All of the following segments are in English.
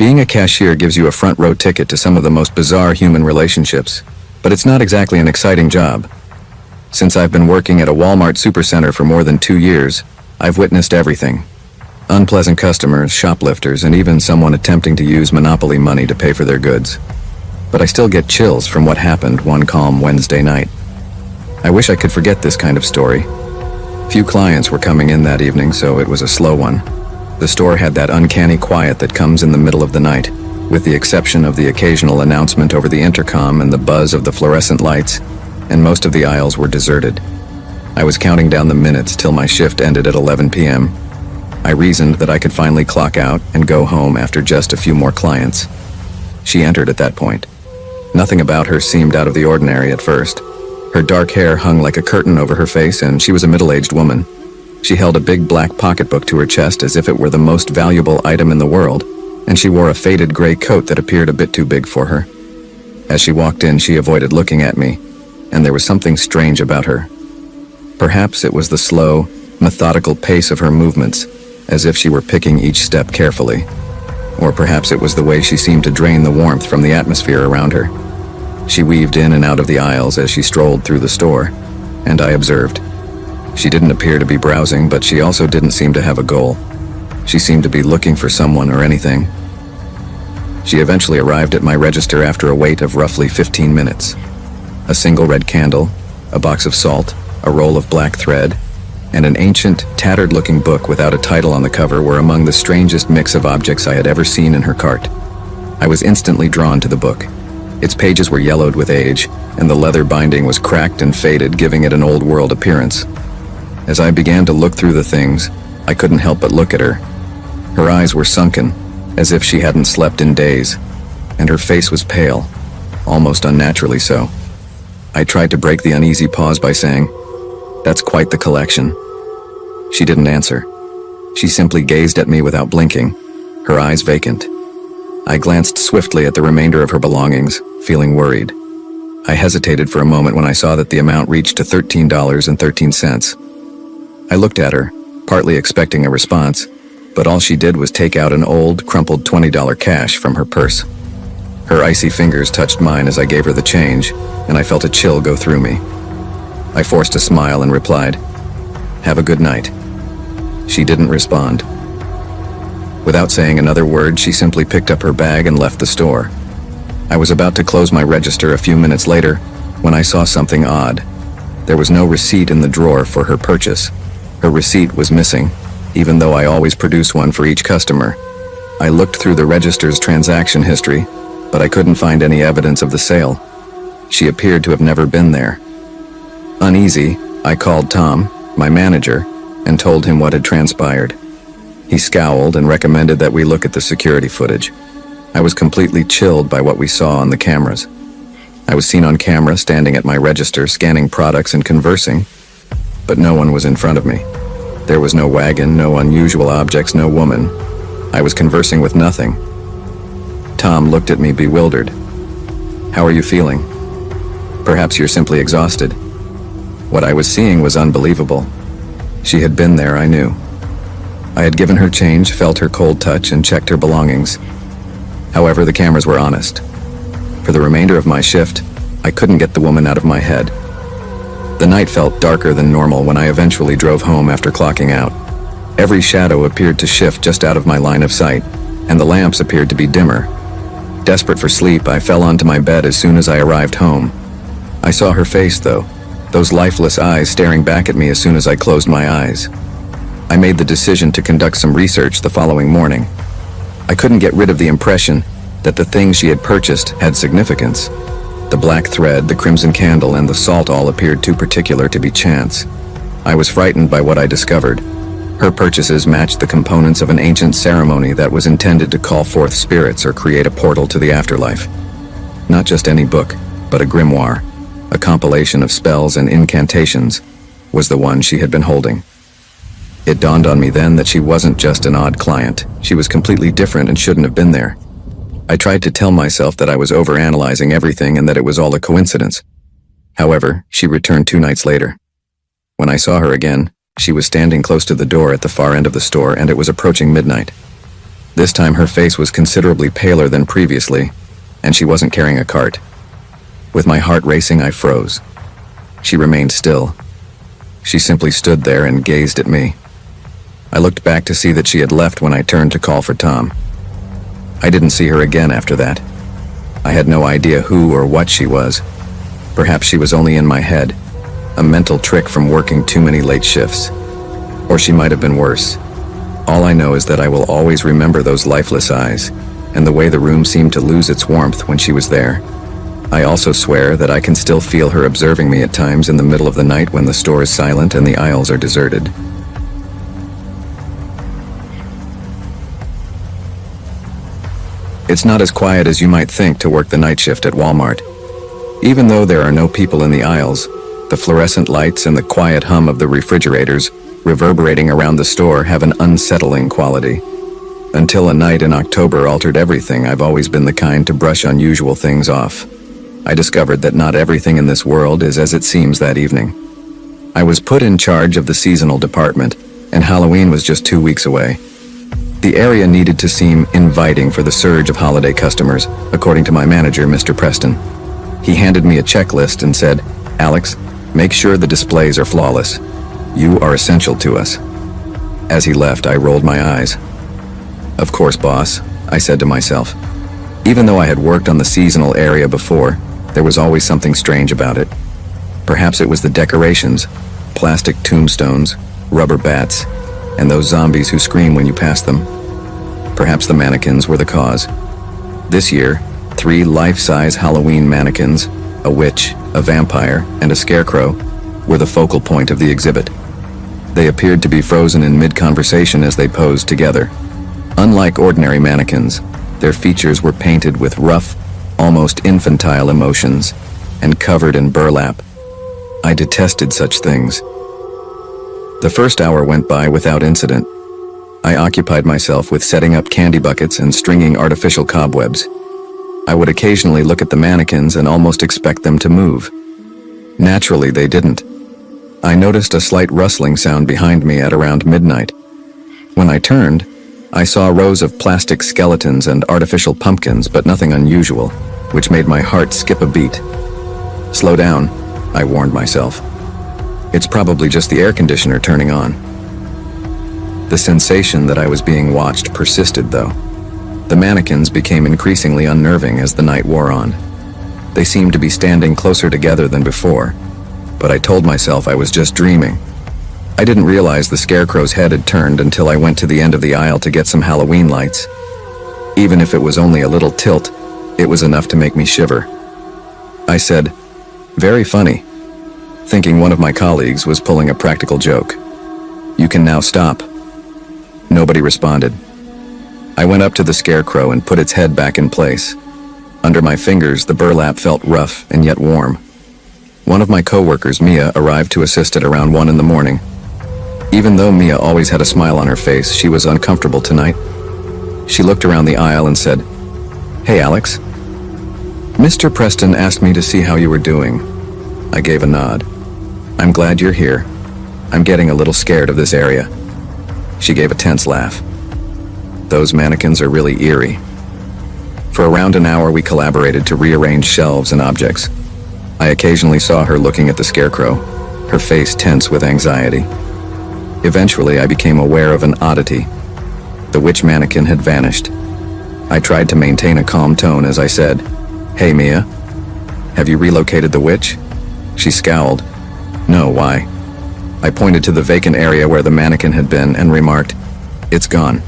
Being a cashier gives you a front-row ticket to some of the most bizarre human relationships, but it's not exactly an exciting job. Since I've been working at a Walmart supercenter for more than 2 years, I've witnessed everything. Unpleasant customers, shoplifters, and even someone attempting to use monopoly money to pay for their goods. But I still get chills from what happened one calm Wednesday night. I wish I could forget this kind of story. Few clients were coming in that evening, so it was a slow one. The store had that uncanny quiet that comes in the middle of the night, with the exception of the occasional announcement over the intercom and the buzz of the fluorescent lights, and most of the aisles were deserted. I was counting down the minutes till my shift ended at 11 p.m. I reasoned that I could finally clock out and go home after just a few more clients. She entered at that point. Nothing about her seemed out of the ordinary at first. Her dark hair hung like a curtain over her face, and she was a middle-aged woman. She held a big black pocketbook to her chest as if it were the most valuable item in the world, and she wore a faded gray coat that appeared a bit too big for her. As she walked in, she avoided looking at me, and there was something strange about her. Perhaps it was the slow, methodical pace of her movements, as if she were picking each step carefully. Or perhaps it was the way she seemed to drain the warmth from the atmosphere around her. She weaved in and out of the aisles as she strolled through the store, and I observed. She didn't appear to be browsing, but she also didn't seem to have a goal. She seemed to be looking for someone or anything. She eventually arrived at my register after a wait of roughly 15 minutes. A single red candle, a box of salt, a roll of black thread, and an ancient, tattered-looking book without a title on the cover were among the strangest mix of objects I had ever seen in her cart. I was instantly drawn to the book. Its pages were yellowed with age, and the leather binding was cracked and faded, giving it an old-world appearance. As I began to look through the things, I couldn't help but look at her. Her eyes were sunken, as if she hadn't slept in days, and her face was pale, almost unnaturally so. I tried to break the uneasy pause by saying, "That's quite the collection." She didn't answer. She simply gazed at me without blinking, her eyes vacant. I glanced swiftly at the remainder of her belongings, feeling worried. I hesitated for a moment when I saw that the amount reached to $13.13. I looked at her, partly expecting a response, but all she did was take out an old, crumpled $20 cash from her purse. Her icy fingers touched mine as I gave her the change, and I felt a chill go through me. I forced a smile and replied, "Have a good night." She didn't respond. Without saying another word, she simply picked up her bag and left the store. I was about to close my register a few minutes later when I saw something odd. There was no receipt in the drawer for her purchase. Her receipt was missing, even though I always produce one for each customer. I looked through the register's transaction history, but I couldn't find any evidence of the sale. She appeared to have never been there. Uneasy, I called Tom, my manager, and told him what had transpired. He scowled and recommended that we look at the security footage. I was completely chilled by what we saw on the cameras. I was seen on camera standing at my register scanning products and conversing, but no one was in front of me. There was no wagon, no unusual objects, no woman. I was conversing with nothing. Tom looked at me bewildered. "How are you feeling?" "Perhaps you're simply exhausted." What I was seeing was unbelievable. She had been there, I knew. I had given her change, felt her cold touch, and checked her belongings. However, the cameras were honest. For the remainder of my shift, I couldn't get the woman out of my head. The night felt darker than normal when I eventually drove home after clocking out. Every shadow appeared to shift just out of my line of sight, and the lamps appeared to be dimmer. Desperate for sleep, I fell onto my bed as soon as I arrived home. I saw her face, though, those lifeless eyes staring back at me as soon as I closed my eyes. I made the decision to conduct some research the following morning. I couldn't get rid of the impression that the things she had purchased had significance. The black thread, the crimson candle, and the salt all appeared too particular to be chance. I was frightened by what I discovered. Her purchases matched the components of an ancient ceremony that was intended to call forth spirits or create a portal to the afterlife. Not just any book, but a grimoire, a compilation of spells and incantations, was the one she had been holding. It dawned on me then that she wasn't just an odd client. She was completely different and shouldn't have been there. I tried to tell myself that I was overanalyzing everything and that it was all a coincidence. However, she returned 2 nights later. When I saw her again, she was standing close to the door at the far end of the store, and it was approaching midnight. This time her face was considerably paler than previously, and she wasn't carrying a cart. With my heart racing, I froze. She remained still. She simply stood there and gazed at me. I looked back to see that she had left when I turned to call for Tom. I didn't see her again after that. I had no idea who or what she was. Perhaps she was only in my head, a mental trick from working too many late shifts. Or she might have been worse. All I know is that I will always remember those lifeless eyes, and the way the room seemed to lose its warmth when she was there. I also swear that I can still feel her observing me at times in the middle of the night when the store is silent and the aisles are deserted. It's not as quiet as you might think to work the night shift at Walmart. Even though there are no people in the aisles, the fluorescent lights and the quiet hum of the refrigerators reverberating around the store have an unsettling quality. Until a night in October altered everything, I've always been the kind to brush unusual things off. I discovered that not everything in this world is as it seems that evening. I was put in charge of the seasonal department, and Halloween was just 2 weeks away. The area needed to seem inviting for the surge of holiday customers, according to my manager, Mr. Preston. He handed me a checklist and said, "Alex, make sure the displays are flawless. You are essential to us." As he left, I rolled my eyes. "Of course, boss," I said to myself. Even though I had worked on the seasonal area before, there was always something strange about it. Perhaps it was the decorations, plastic tombstones, rubber bats, and those zombies who scream when you pass them. Perhaps the mannequins were the cause. This year, 3 life-size Halloween mannequins, a witch, a vampire, and a scarecrow, were the focal point of the exhibit. They appeared to be frozen in mid-conversation as they posed together. Unlike ordinary mannequins, their features were painted with rough, almost infantile emotions, and covered in burlap. I detested such things. The first hour went by without incident. I occupied myself with setting up candy buckets and stringing artificial cobwebs. I would occasionally look at the mannequins and almost expect them to move. Naturally, they didn't. I noticed a slight rustling sound behind me at around midnight. When I turned, I saw rows of plastic skeletons and artificial pumpkins, but nothing unusual, which made my heart skip a beat. "Slow down," I warned myself. "It's probably just the air conditioner turning on." The sensation that I was being watched persisted, though. The mannequins became increasingly unnerving as the night wore on. They seemed to be standing closer together than before, but I told myself I was just dreaming. I didn't realize the scarecrow's head had turned until I went to the end of the aisle to get some Halloween lights. Even if it was only a little tilt, it was enough to make me shiver. I said, "Very funny," thinking one of my colleagues was pulling a practical joke. "You can now stop." Nobody responded. I went up to the scarecrow and put its head back in place. Under my fingers, the burlap felt rough and yet warm. One of my coworkers, Mia, arrived to assist at around 1 in the morning. Even though Mia always had a smile on her face, she was uncomfortable tonight. She looked around the aisle and said, "Hey, Alex. Mr. Preston asked me to see how you were doing." I gave a nod. "I'm glad you're here. I'm getting a little scared of this area." She gave a tense laugh. "Those mannequins are really eerie." For around an hour, we collaborated to rearrange shelves and objects. I occasionally saw her looking at the scarecrow, her face tense with anxiety. Eventually, I became aware of an oddity. The witch mannequin had vanished. I tried to maintain a calm tone as I said, "Hey, Mia, have you relocated the witch?" She scowled. "No, why?" I pointed to the vacant area where the mannequin had been and remarked, "It's gone."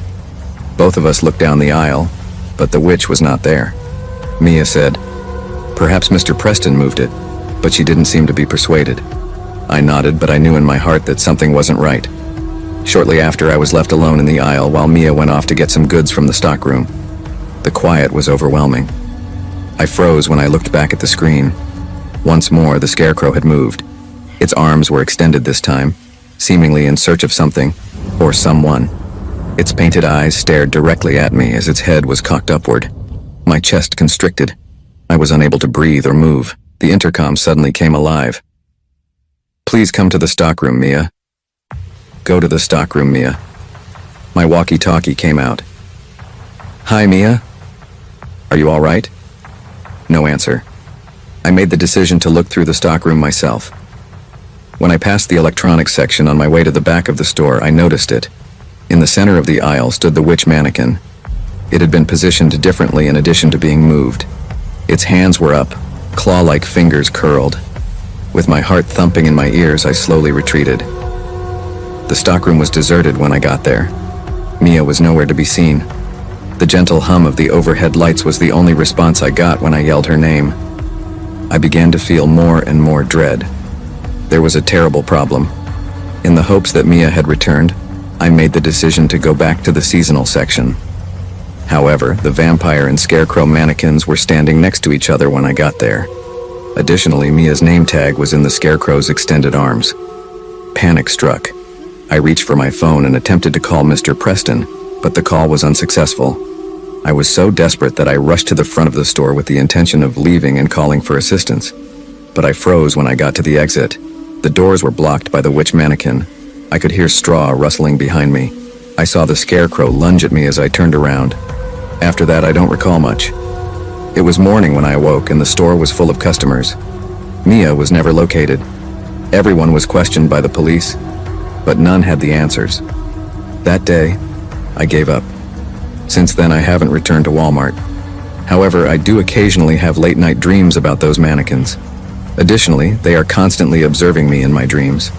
Both of us looked down the aisle, but the witch was not there. Mia said, "Perhaps Mr. Preston moved it," but she didn't seem to be persuaded. I nodded, but I knew in my heart that something wasn't right. Shortly after, I was left alone in the aisle while Mia went off to get some goods from the stockroom. The quiet was overwhelming. I froze when I looked back at the screen. Once more, the scarecrow had moved. Its arms were extended this time, seemingly in search of something, or someone. Its painted eyes stared directly at me as its head was cocked upward. My chest constricted. I was unable to breathe or move. The intercom suddenly came alive. "Please come to the stockroom, Mia." "Go to the stockroom, Mia." My walkie-talkie came out. Hi, Mia. Are you all right? No answer. I made the decision to look through the stockroom myself. When I passed the electronics section on my way to the back of the store, I noticed it. In the center of the aisle stood the witch mannequin. It had been positioned differently in addition to being moved. Its hands were up, claw-like fingers curled. With my heart thumping in my ears, I slowly retreated. The stockroom was deserted when I got there. Mia was nowhere to be seen. The gentle hum of the overhead lights was the only response I got when I yelled her name. I began to feel more and more dread. There was a terrible problem. In the hopes that Mia had returned, I made the decision to go back to the seasonal section. However, the vampire and scarecrow mannequins were standing next to each other when I got there. Additionally, Mia's name tag was in the scarecrow's extended arms. Panic struck. I reached for my phone and attempted to call Mr. Preston, but the call was unsuccessful. I was so desperate that I rushed to the front of the store with the intention of leaving and calling for assistance. But I froze when I got to the exit. The doors were blocked by the witch mannequin. I could hear straw rustling behind me. I saw the scarecrow lunge at me as I turned around. After that, I don't recall much. It was morning when I awoke and the store was full of customers. Mia was never located. Everyone was questioned by the police, but none had the answers. That day, I gave up. Since then, I haven't returned to Walmart. However, I do occasionally have late-night dreams about those mannequins. Additionally, they are constantly observing me in my dreams.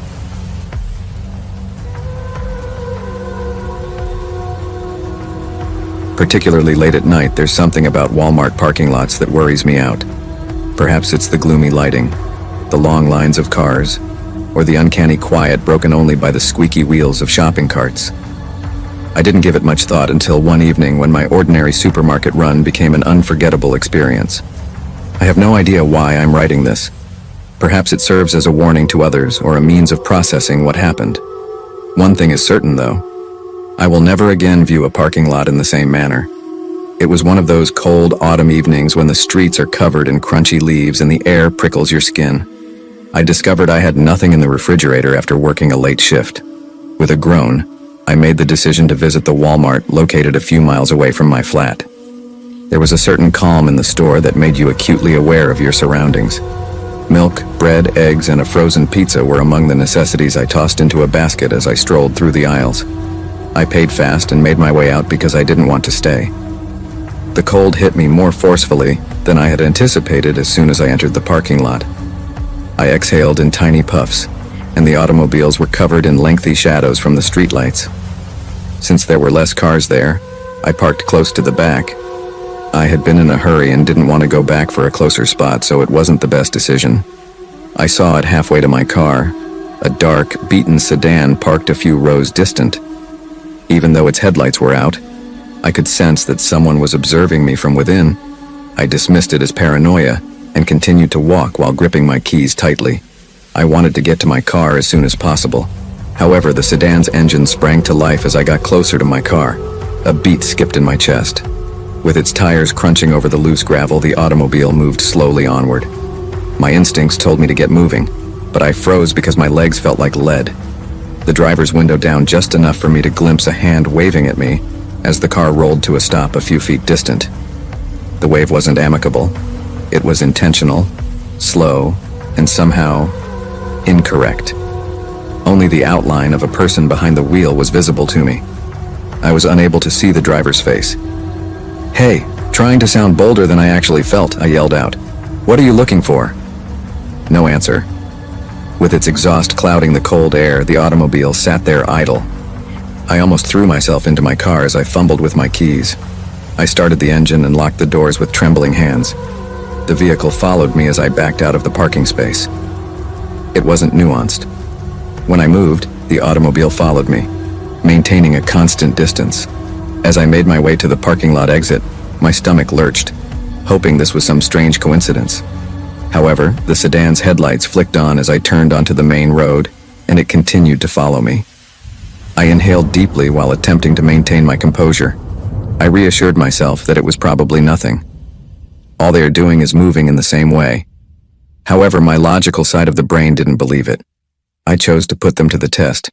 Particularly late at night, there's something about Walmart parking lots that worries me out. Perhaps it's the gloomy lighting, the long lines of cars, or the uncanny quiet broken only by the squeaky wheels of shopping carts. I didn't give it much thought until one evening when my ordinary supermarket run became an unforgettable experience. I have no idea why I'm writing this. Perhaps it serves as a warning to others or a means of processing what happened. One thing is certain, though. I will never again view a parking lot in the same manner. It was one of those cold autumn evenings when the streets are covered in crunchy leaves and the air prickles your skin. I discovered I had nothing in the refrigerator after working a late shift. With a groan, I made the decision to visit the Walmart located a few miles away from my flat. There was a certain calm in the store that made you acutely aware of your surroundings. Milk, bread, eggs, and a frozen pizza were among the necessities I tossed into a basket as I strolled through the aisles. I paid fast and made my way out because I didn't want to stay. The cold hit me more forcefully than I had anticipated as soon as I entered the parking lot. I exhaled in tiny puffs, and the automobiles were covered in lengthy shadows from the streetlights. Since there were less cars there, I parked close to the back. I had been in a hurry and didn't want to go back for a closer spot, so it wasn't the best decision. I saw it halfway to my car, a dark, beaten sedan parked a few rows distant. Even though its headlights were out, I could sense that someone was observing me from within. I dismissed it as paranoia and continued to walk while gripping my keys tightly. I wanted to get to my car as soon as possible. However, the sedan's engine sprang to life as I got closer to my car. A beat skipped in my chest. With its tires crunching over the loose gravel, the automobile moved slowly onward. My instincts told me to get moving, but I froze because my legs felt like lead. The driver's window down just enough for me to glimpse a hand waving at me as the car rolled to a stop a few feet distant. The wave wasn't amicable. It was intentional, slow, and somehow incorrect. Only the outline of a person behind the wheel was visible to me. I was unable to see the driver's face. "Hey," trying to sound bolder than I actually felt, I yelled out. "What are you looking for?" No answer. With its exhaust clouding the cold air, the automobile sat there idle. I almost threw myself into my car as I fumbled with my keys. I started the engine and locked the doors with trembling hands. The vehicle followed me as I backed out of the parking space. It wasn't nuanced. When I moved, the automobile followed me, maintaining a constant distance. As I made my way to the parking lot exit, my stomach lurched, hoping this was some strange coincidence. However, the sedan's headlights flicked on as I turned onto the main road, and it continued to follow me. I inhaled deeply while attempting to maintain my composure. I reassured myself that it was probably nothing. All they are doing is moving in the same way. However, my logical side of the brain didn't believe it. I chose to put them to the test.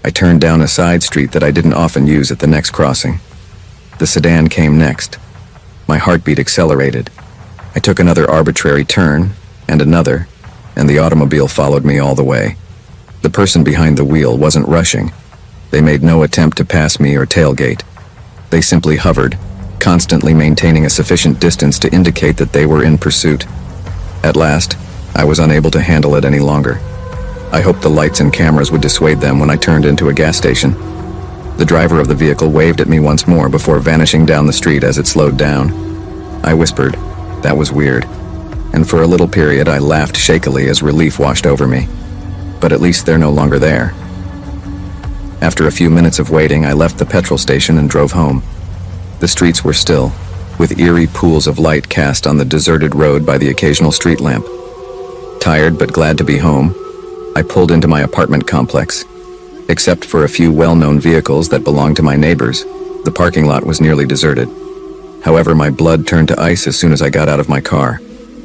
I turned down a side street that I didn't often use at the next crossing. The sedan came next. My heartbeat accelerated. I took another arbitrary turn, and another, and the automobile followed me all the way. The person behind the wheel wasn't rushing. They made no attempt to pass me or tailgate. They simply hovered, constantly maintaining a sufficient distance to indicate that they were in pursuit. At last, I was unable to handle it any longer. I hoped the lights and cameras would dissuade them when I turned into a gas station. The driver of the vehicle waved at me once more before vanishing down the street as it slowed down. I whispered, "That was weird," and for a little period I laughed shakily as relief washed over me. But at least they're no longer there. After a few minutes of waiting, I left the petrol station and drove home. The streets were still, with eerie pools of light cast on the deserted road by the occasional street lamp. Tired but glad to be home, I pulled into my apartment complex. Except for a few well-known vehicles that belonged to my neighbors, the parking lot was nearly deserted. However, my blood turned to ice as soon as I got out of my car.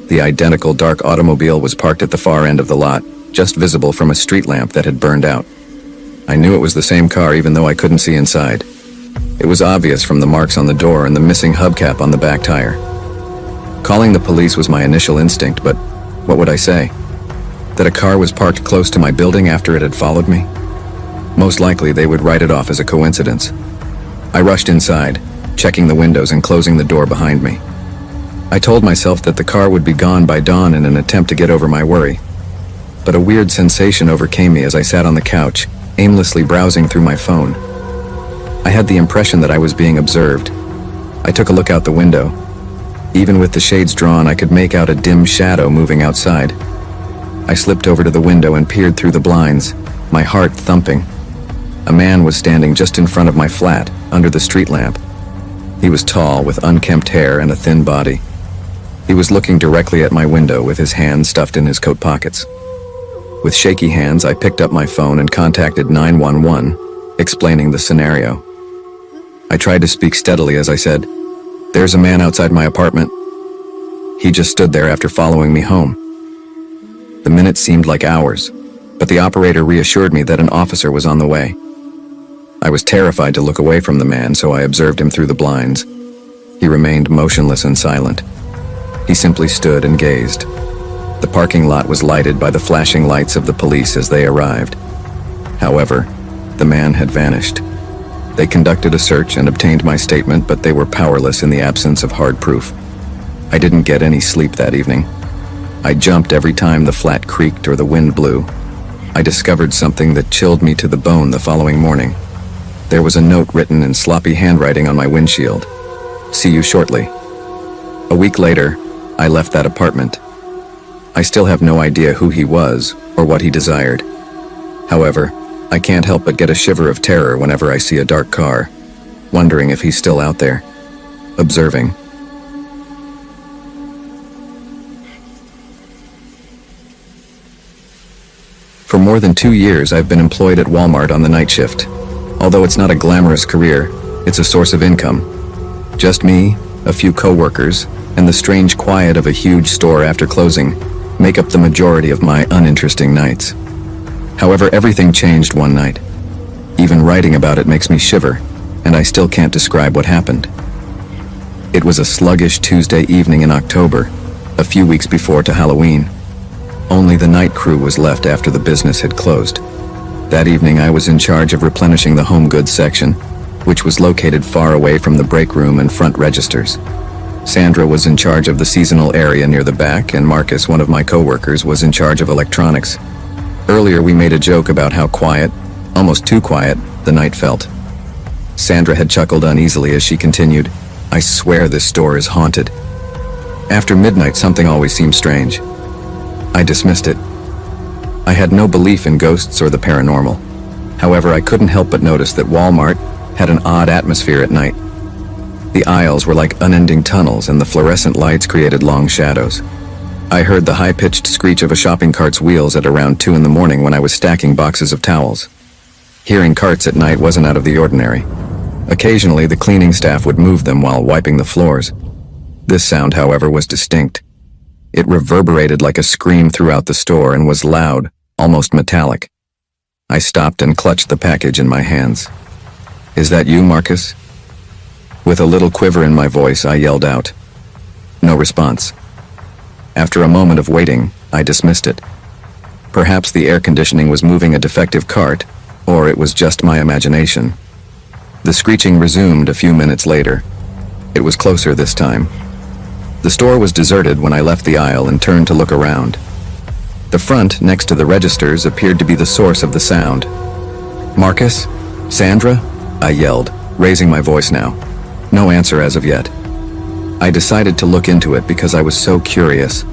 The identical dark automobile was parked at the far end of the lot, just visible from a street lamp that had burned out. I knew it was the same car even though I couldn't see inside. It was obvious from the marks on the door and the missing hubcap on the back tire. Calling the police was my initial instinct, but what would I say? That a car was parked close to my building after it had followed me? Most likely they would write it off as a coincidence. I rushed inside, checking the windows and closing the door behind me. I told myself that the car would be gone by dawn in an attempt to get over my worry. But a weird sensation overcame me as I sat on the couch, aimlessly browsing through my phone. I had the impression that I was being observed. I took a look out the window. Even with the shades drawn, I could make out a dim shadow moving outside. I slipped over to the window and peered through the blinds, my heart thumping. A man was standing just in front of my flat, under the street lamp. He was tall, with unkempt hair and a thin body. He was looking directly at my window with his hands stuffed in his coat pockets. With shaky hands, I picked up my phone and contacted 911, explaining the scenario. I tried to speak steadily as I said, "There's a man outside my apartment." He just stood there after following me home. The minutes seemed like hours, but the operator reassured me that an officer was on the way. I was terrified to look away from the man, so I observed him through the blinds. He remained motionless and silent. He simply stood and gazed. The parking lot was lighted by the flashing lights of the police as they arrived. However, the man had vanished. They conducted a search and obtained my statement, but they were powerless in the absence of hard proof. I didn't get any sleep that evening. I jumped every time the flat creaked or the wind blew. I discovered something that chilled me to the bone the following morning. There was a note written in sloppy handwriting on my windshield. "See you shortly." A week later, I left that apartment. I still have no idea who he was or what he desired. However, I can't help but get a shiver of terror whenever I see a dark car, wondering if he's still out there, observing. For more than 2 years, I've been employed at Walmart on the night shift. Although it's not a glamorous career, it's a source of income. Just me, a few co-workers, and the strange quiet of a huge store after closing make up the majority of my uninteresting nights. However, everything changed one night. Even writing about it makes me shiver, and I still can't describe what happened. It was a sluggish Tuesday evening in October, a few weeks before to Halloween. Only the night crew was left after the business had closed. That evening I was in charge of replenishing the home goods section, which was located far away from the break room and front registers. Sandra was in charge of the seasonal area near the back, and Marcus, one of my co-workers, was in charge of electronics. Earlier we made a joke about how quiet, almost too quiet, the night felt. Sandra had chuckled uneasily as she continued, "I swear this store is haunted. After midnight something always seems strange." I dismissed it. I had no belief in ghosts or the paranormal. However, I couldn't help but notice that Walmart had an odd atmosphere at night. The aisles were like unending tunnels, and the fluorescent lights created long shadows. I heard the high-pitched screech of a shopping cart's wheels at around 2 in the morning when I was stacking boxes of towels. Hearing carts at night wasn't out of the ordinary. Occasionally, the cleaning staff would move them while wiping the floors. This sound, however, was distinct. It reverberated like a scream throughout the store and was loud, almost metallic. I stopped and clutched the package in my hands. "Is that you, Marcus?" With a little quiver in my voice, I yelled out. No response. After a moment of waiting, I dismissed it. Perhaps the air conditioning was moving a defective cart, or it was just my imagination. The screeching resumed a few minutes later. It was closer this time. The store was deserted when I left the aisle and turned to look around. The front, next to the registers, appeared to be the source of the sound. Marcus? Sandra? I yelled, raising my voice now. No answer as of yet. I decided to look into it because I was so curious.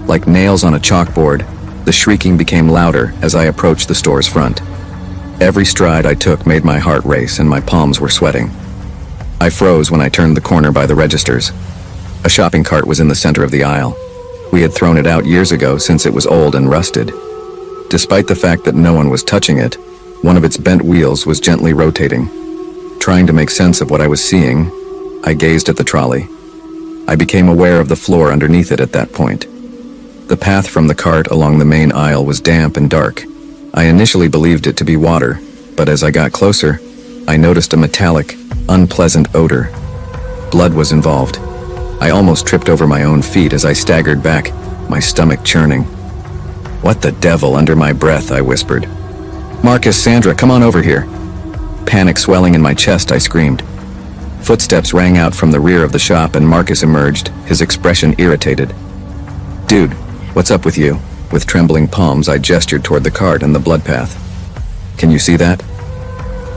Like nails on a chalkboard, the shrieking became louder as I approached the store's front. Every stride I took made my heart race and my palms were sweating. I froze when I turned the corner by the registers. A shopping cart was in the center of the aisle. We had thrown it out years ago since it was old and rusted. Despite the fact that no one was touching it, one of its bent wheels was gently rotating. Trying to make sense of what I was seeing, I gazed at the trolley. I became aware of the floor underneath it at that point. The path from the cart along the main aisle was damp and dark. I initially believed it to be water, but as I got closer, I noticed a metallic, unpleasant odor. Blood was involved. I almost tripped over my own feet as I staggered back, my stomach churning. What the devil, under my breath, I whispered. Marcus, Sandra, come on over here. Panic swelling in my chest, I screamed. Footsteps rang out from the rear of the shop and Marcus emerged, his expression irritated. Dude, what's up with you? With trembling palms, I gestured toward the cart and the blood path. Can you see that?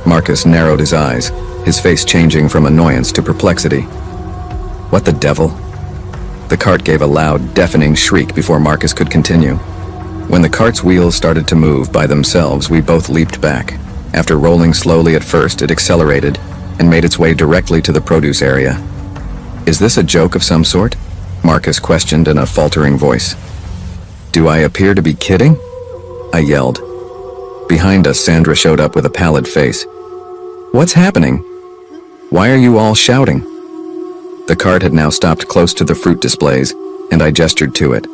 Marcus narrowed his eyes, his face changing from annoyance to perplexity. What the devil? The cart gave a loud, deafening shriek before Marcus could continue. When the cart's wheels started to move by themselves, we both leaped back. After rolling slowly at first, it accelerated and made its way directly to the produce area. Is this a joke of some sort? Marcus questioned in a faltering voice. Do I appear to be kidding? I yelled. Behind us, Sandra showed up with a pallid face. What's happening? Why are you all shouting? The cart had now stopped close to the fruit displays, and I gestured to it.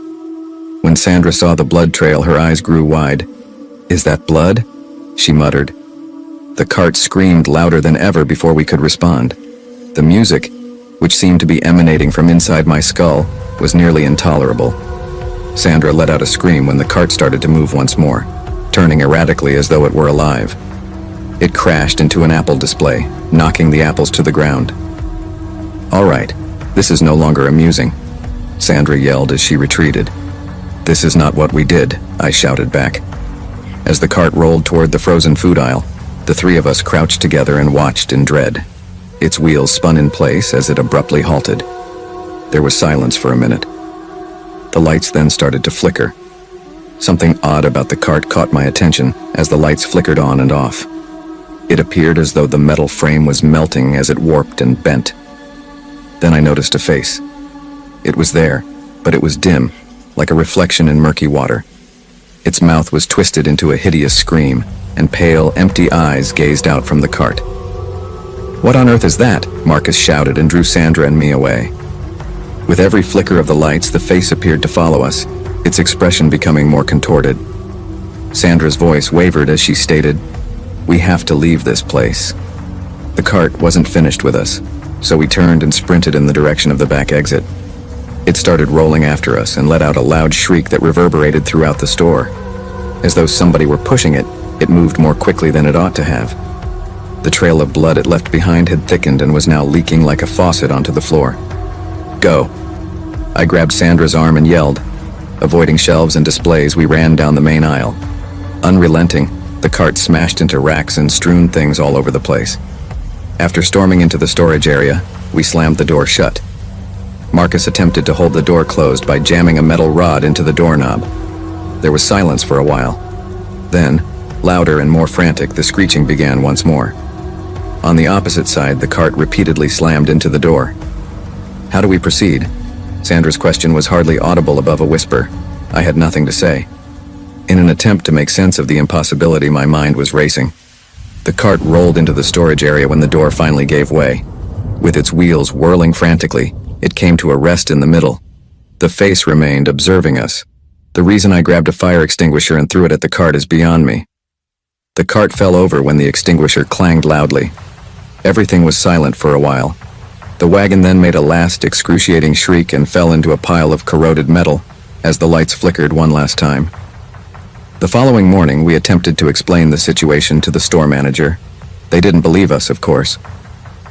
When Sandra saw the blood trail, her eyes grew wide. Is that blood? She muttered. The cart screamed louder than ever before we could respond. The music, which seemed to be emanating from inside my skull, was nearly intolerable. Sandra let out a scream when the cart started to move once more, turning erratically as though it were alive. It crashed into an apple display, knocking the apples to the ground. All right, this is no longer amusing, Sandra yelled as she retreated. This is not what we did, I shouted back. As the cart rolled toward the frozen food aisle, the three of us crouched together and watched in dread. Its wheels spun in place as it abruptly halted. There was silence for a minute. The lights then started to flicker. Something odd about the cart caught my attention as the lights flickered on and off. It appeared as though the metal frame was melting as it warped and bent. Then I noticed a face. It was there, but it was dim, like a reflection in murky water. Its mouth was twisted into a hideous scream, and pale, empty eyes gazed out from the cart. What on earth is that? Marcus shouted and drew Sandra and me away. With every flicker of the lights, the face appeared to follow us, its expression becoming more contorted. Sandra's voice wavered as she stated, "We have to leave this place." The cart wasn't finished with us, so we turned and sprinted in the direction of the back exit. It started rolling after us and let out a loud shriek that reverberated throughout the store. As though somebody were pushing it, it moved more quickly than it ought to have. The trail of blood it left behind had thickened and was now leaking like a faucet onto the floor. Go. I grabbed Sandra's arm and yelled. Avoiding shelves and displays, we ran down the main aisle. Unrelenting, the cart smashed into racks and strewn things all over the place. After storming into the storage area, we slammed the door shut. Marcus attempted to hold the door closed by jamming a metal rod into the doorknob. There was silence for a while. Then, louder and more frantic, the screeching began once more. On the opposite side, the cart repeatedly slammed into the door. How do we proceed? Sandra's question was hardly audible above a whisper. I had nothing to say. In an attempt to make sense of the impossibility, my mind was racing. The cart rolled into the storage area when the door finally gave way. With its wheels whirling frantically, it came to a rest in the middle. The face remained, observing us. The reason I grabbed a fire extinguisher and threw it at the cart is beyond me. The cart fell over when the extinguisher clanged loudly. Everything was silent for a while. The wagon then made a last excruciating shriek and fell into a pile of corroded metal as the lights flickered one last time. The following morning, we attempted to explain the situation to the store manager. They didn't believe us, of course.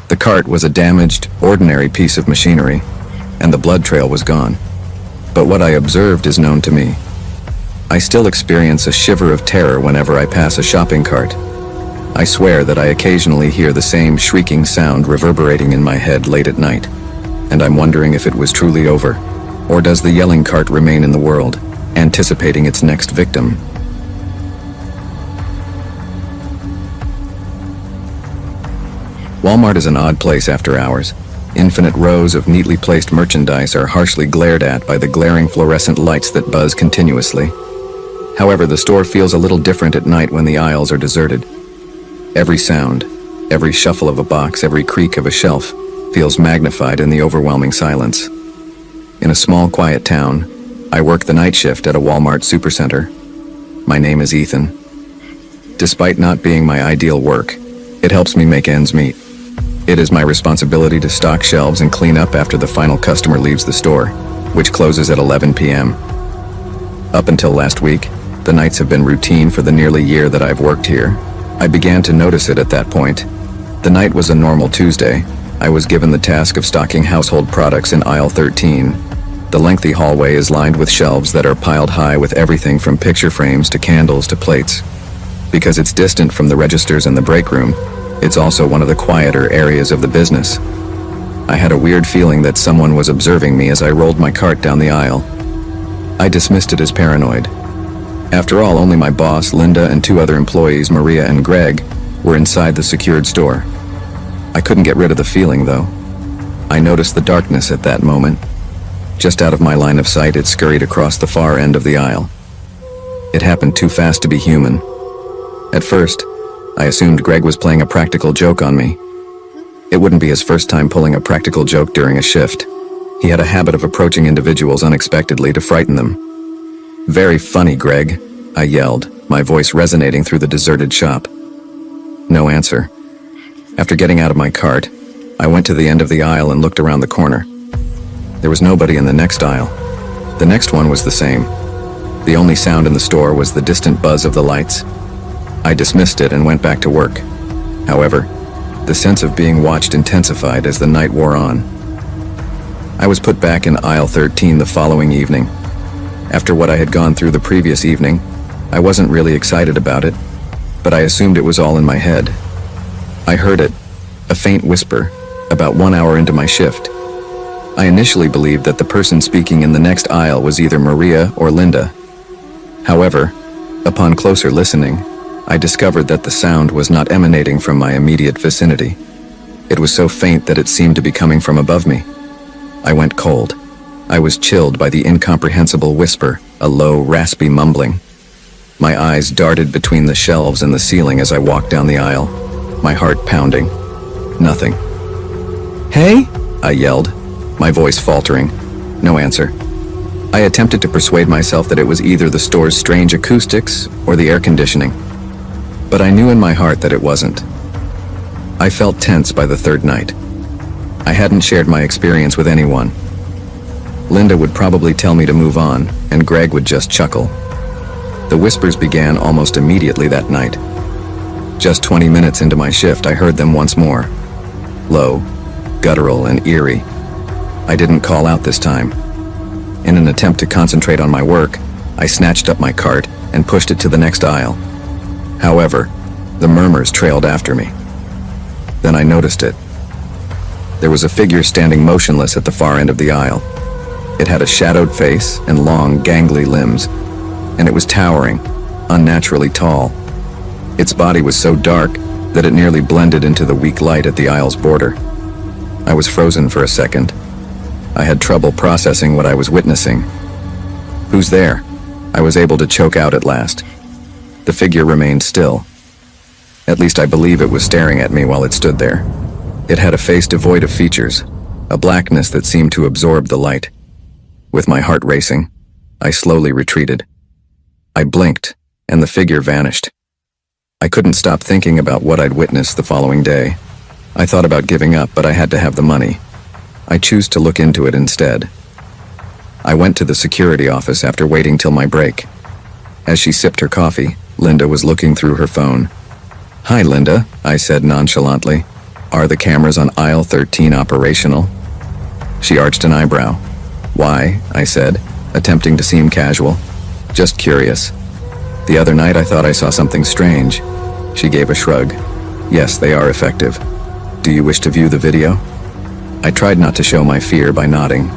The cart was a damaged, ordinary piece of machinery, and the blood trail was gone. But what I observed is known to me. I still experience a shiver of terror whenever I pass a shopping cart. I swear that I occasionally hear the same shrieking sound reverberating in my head late at night, and I'm wondering if it was truly over, or does the yelling cart remain in the world, anticipating its next victim? Walmart is an odd place after hours. Infinite rows of neatly placed merchandise are harshly glared at by the glaring fluorescent lights that buzz continuously. However, the store feels a little different at night when the aisles are deserted. Every sound, every shuffle of a box, every creak of a shelf feels magnified in the overwhelming silence. In a small, quiet town, I work the night shift at a Walmart supercenter. My name is Ethan. Despite not being my ideal work, it helps me make ends meet. It is my responsibility to stock shelves and clean up after the final customer leaves the store, which closes at 11 p.m. Up until last week, the nights have been routine for the nearly year that I've worked here. I began to notice it at that point. The night was a normal Tuesday. I was given the task of stocking household products in aisle 13. The lengthy hallway is lined with shelves that are piled high with everything from picture frames to candles to plates. Because it's distant from the registers and the break room, it's also one of the quieter areas of the business. I had a weird feeling that someone was observing me as I rolled my cart down the aisle. I dismissed it as paranoid. After all, only my boss, Linda, and two other employees, Maria and Greg, were inside the secured store. I couldn't get rid of the feeling, though. I noticed the darkness at that moment. Just out of my line of sight, it scurried across the far end of the aisle. It happened too fast to be human. At first, I assumed Greg was playing a practical joke on me. It wouldn't be his first time pulling a practical joke during a shift. He had a habit of approaching individuals unexpectedly to frighten them. "Very funny, Greg," I yelled, my voice resonating through the deserted shop. No answer. After getting out of my cart, I went to the end of the aisle and looked around the corner. There was nobody in the next aisle. The next one was the same. The only sound in the store was the distant buzz of the lights. I dismissed it and went back to work. However, the sense of being watched intensified as the night wore on. I was put back in aisle 13 the following evening. After what I had gone through the previous evening, I wasn't really excited about it, but I assumed it was all in my head. I heard it, a faint whisper, about 1 hour into my shift. I initially believed that the person speaking in the next aisle was either Maria or Linda. However, upon closer listening, I discovered that the sound was not emanating from my immediate vicinity. It was so faint that it seemed to be coming from above me. I went cold. I was chilled by the incomprehensible whisper, a low, raspy mumbling. My eyes darted between the shelves and the ceiling as I walked down the aisle, my heart pounding. Nothing. "Hey?" I yelled, my voice faltering. No answer. I attempted to persuade myself that it was either the store's strange acoustics or the air conditioning. But I knew in my heart that it wasn't. I felt tense by the third night. I hadn't shared my experience with anyone. Linda would probably tell me to move on, and Greg would just chuckle. The whispers began almost immediately that night. Just 20 minutes into my shift, I heard them once more. Low, guttural, and eerie. I didn't call out this time. In an attempt to concentrate on my work, I snatched up my cart and pushed it to the next aisle. However, the murmurs trailed after me. Then I noticed it. There was a figure standing motionless at the far end of the aisle. It had a shadowed face and long, gangly limbs, and it was towering, unnaturally tall. Its body was so dark that it nearly blended into the weak light at the aisle's border. I was frozen for a second. I had trouble processing what I was witnessing. "Who's there?" I was able to choke out at last. The figure remained still. At least I believe it was staring at me while it stood there. It had a face devoid of features, a blackness that seemed to absorb the light. With my heart racing, I slowly retreated. I blinked, and the figure vanished. I couldn't stop thinking about what I'd witnessed the following day. I thought about giving up, but I had to have the money. I choose to look into it instead. I went to the security office after waiting till my break. As she sipped her coffee, Linda was looking through her phone. "Hi, Linda," I said nonchalantly. "Are the cameras on aisle 13 operational?" She arched an eyebrow. "Why?" I said, attempting to seem casual. "Just curious. The other night I thought I saw something strange." She gave a shrug. "Yes, they are effective. Do you wish to view the video?" I tried not to show my fear by nodding.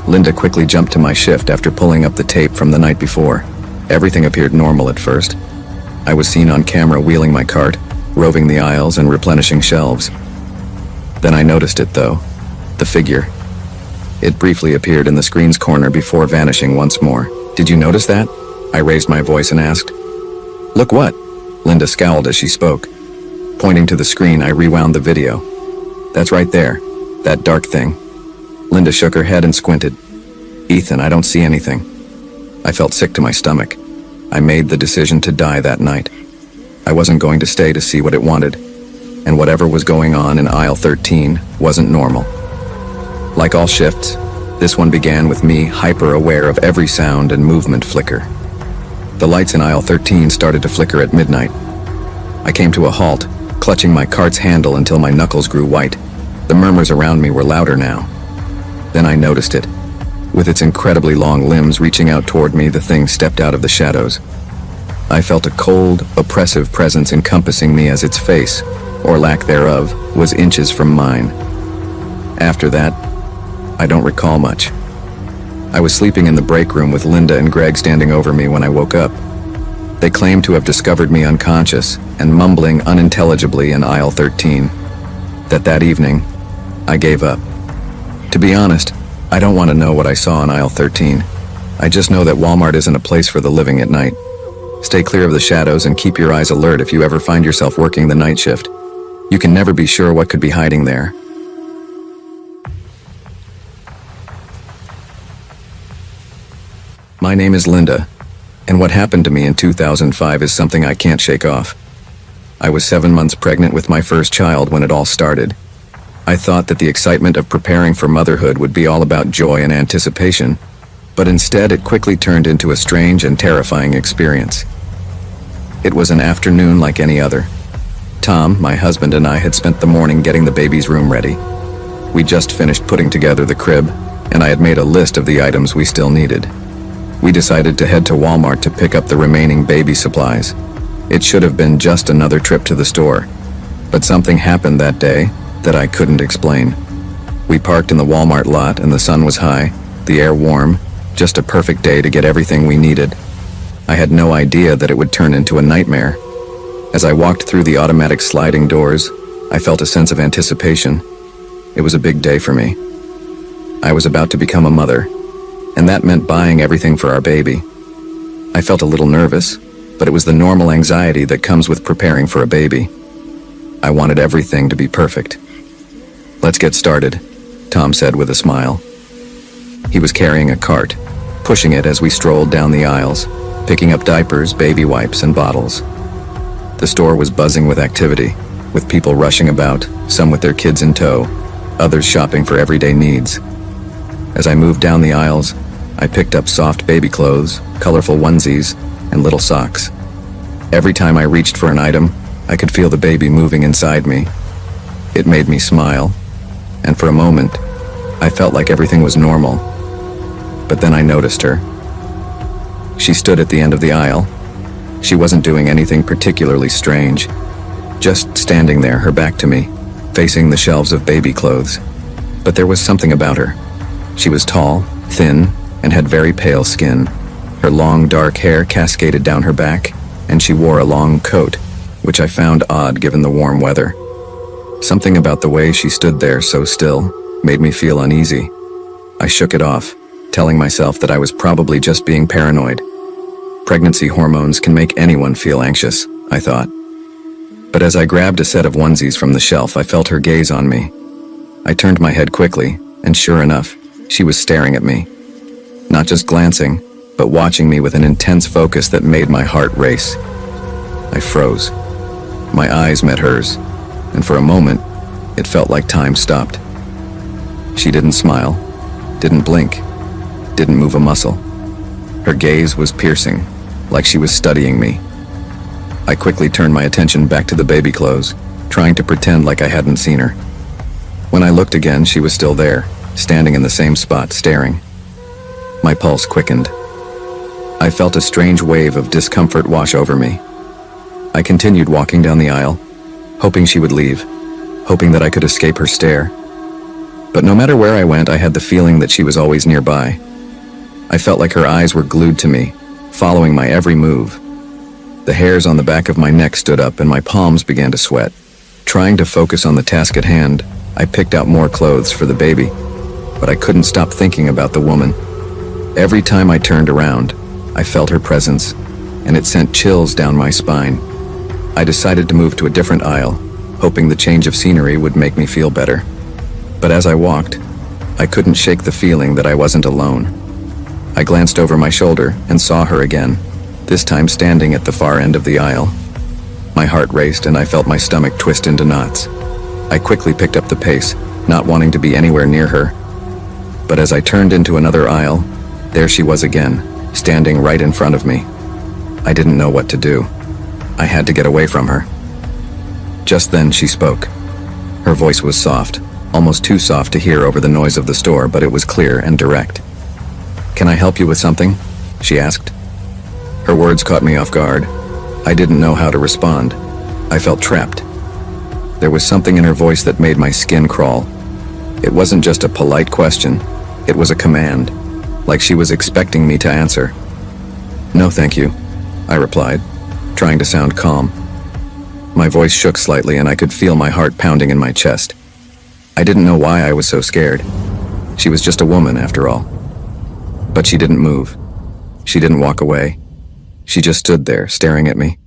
Linda quickly jumped to my shift after pulling up the tape from the night before. Everything appeared normal at first. I was seen on camera wheeling my cart, roving the aisles and replenishing shelves. Then I noticed it, though. The figure. It briefly appeared in the screen's corner before vanishing once more. "Did you notice that?" I raised my voice and asked. "Look what?" Linda scowled as she spoke. Pointing to the screen, I rewound the video. "That's right there. That dark thing." Linda shook her head and squinted. "Ethan, I don't see anything." I felt sick to my stomach. I made the decision to die that night. I wasn't going to stay to see what it wanted, and whatever was going on in aisle 13 wasn't normal. Like all shifts, this one began with me hyper-aware of every sound and movement flicker. The lights in aisle 13 started to flicker at midnight. I came to a halt, clutching my cart's handle until my knuckles grew white. The murmurs around me were louder now. Then I noticed it. With its incredibly long limbs reaching out toward me, the thing stepped out of the shadows. I felt a cold, oppressive presence encompassing me as its face, or lack thereof, was inches from mine. After that, I don't recall much. I was sleeping in the break room with Linda and Greg standing over me when I woke up. They claimed to have discovered me unconscious and mumbling unintelligibly in aisle 13. That evening, I gave up. To be honest, I don't want to know what I saw in aisle 13. I just know that Walmart isn't a place for the living at night. Stay clear of the shadows and keep your eyes alert if you ever find yourself working the night shift. You can never be sure what could be hiding there. My name is Linda, and what happened to me in 2005 is something I can't shake off. I was 7 months pregnant with my first child when it all started. I thought that the excitement of preparing for motherhood would be all about joy and anticipation, but instead it quickly turned into a strange and terrifying experience. It was an afternoon like any other. Tom, my husband, and I had spent the morning getting the baby's room ready. We just finished putting together the crib, and I had made a list of the items we still needed. We decided to head to Walmart to pick up the remaining baby supplies. It should have been just another trip to the store, but something happened that day that I couldn't explain. We parked in the Walmart lot and the sun was high, the air warm, just a perfect day to get everything we needed. I had no idea that it would turn into a nightmare. As I walked through the automatic sliding doors, I felt a sense of anticipation. It was a big day for me. I was about to become a mother, and that meant buying everything for our baby. I felt a little nervous, but it was the normal anxiety that comes with preparing for a baby. I wanted everything to be perfect. "Let's get started," Tom said with a smile. He was carrying a cart, pushing it as we strolled down the aisles, picking up diapers, baby wipes, and bottles. The store was buzzing with activity, with people rushing about, some with their kids in tow, others shopping for everyday needs. As I moved down the aisles, I picked up soft baby clothes, colorful onesies, and little socks. Every time I reached for an item, I could feel the baby moving inside me. It made me smile, and for a moment, I felt like everything was normal. But then I noticed her. She stood at the end of the aisle. She wasn't doing anything particularly strange, just standing there, her back to me, facing the shelves of baby clothes. But there was something about her. She was tall, thin, and had very pale skin. Her long, dark hair cascaded down her back, and she wore a long coat, which I found odd given the warm weather. Something about the way she stood there so still made me feel uneasy. I shook it off, telling myself that I was probably just being paranoid. Pregnancy hormones can make anyone feel anxious, I thought. But as I grabbed a set of onesies from the shelf, I felt her gaze on me. I turned my head quickly, and sure enough, she was staring at me. Not just glancing, but watching me with an intense focus that made my heart race. I froze. My eyes met hers, and for a moment, it felt like time stopped. She didn't smile, didn't blink, didn't move a muscle. Her gaze was piercing, like she was studying me. I quickly turned my attention back to the baby clothes, trying to pretend like I hadn't seen her. When I looked again, she was still there, standing in the same spot, staring. My pulse quickened. I felt a strange wave of discomfort wash over me. I continued walking down the aisle, hoping she would leave, hoping that I could escape her stare. But no matter where I went, I had the feeling that she was always nearby. I felt like her eyes were glued to me, following my every move. The hairs on the back of my neck stood up and my palms began to sweat. Trying to focus on the task at hand, I picked out more clothes for the baby, but I couldn't stop thinking about the woman. Every time I turned around, I felt her presence, and it sent chills down my spine. I decided to move to a different aisle, hoping the change of scenery would make me feel better. But as I walked, I couldn't shake the feeling that I wasn't alone. I glanced over my shoulder and saw her again, this time standing at the far end of the aisle. My heart raced and I felt my stomach twist into knots. I quickly picked up the pace, not wanting to be anywhere near her. But as I turned into another aisle, there she was again, standing right in front of me. I didn't know what to do. I had to get away from her. Just then she spoke. Her voice was soft, almost too soft to hear over the noise of the store, but it was clear and direct. "Can I help you with something?" she asked. Her words caught me off guard. I didn't know how to respond. I felt trapped. There was something in her voice that made my skin crawl. It wasn't just a polite question, it was a command, like she was expecting me to answer. "No, thank you," I replied, trying to sound calm. My voice shook slightly and I could feel my heart pounding in my chest. I didn't know why I was so scared. She was just a woman, after all. But she didn't move. She didn't walk away. She just stood there, staring at me.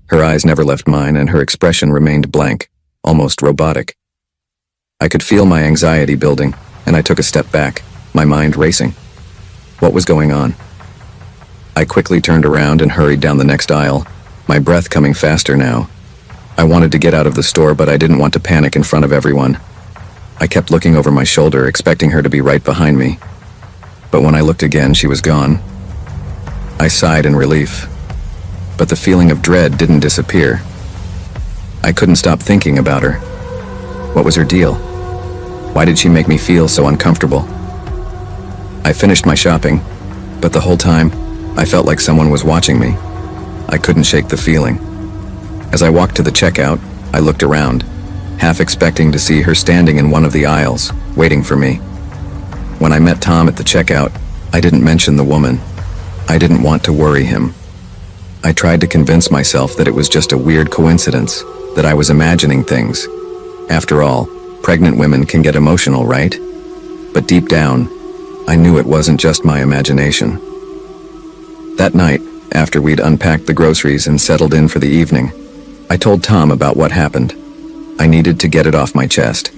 Her eyes never left mine and her expression remained blank, almost robotic. I could feel my anxiety building, and I took a step back, my mind racing. What was going on? I quickly turned around and hurried down the next aisle, my breath coming faster now. I wanted to get out of the store, but I didn't want to panic in front of everyone. I kept looking over my shoulder, expecting her to be right behind me. But when I looked again, she was gone. I sighed in relief, but the feeling of dread didn't disappear. I couldn't stop thinking about her. What was her deal? Why did she make me feel so uncomfortable? I finished my shopping, but the whole time, I felt like someone was watching me. I couldn't shake the feeling. As I walked to the checkout, I looked around, half expecting to see her standing in one of the aisles, waiting for me. When I met Tom at the checkout, I didn't mention the woman. I didn't want to worry him. I tried to convince myself that it was just a weird coincidence, that I was imagining things. After all, pregnant women can get emotional, right? But deep down, I knew it wasn't just my imagination. That night, after we'd unpacked the groceries and settled in for the evening, I told Tom about what happened. I needed to get it off my chest.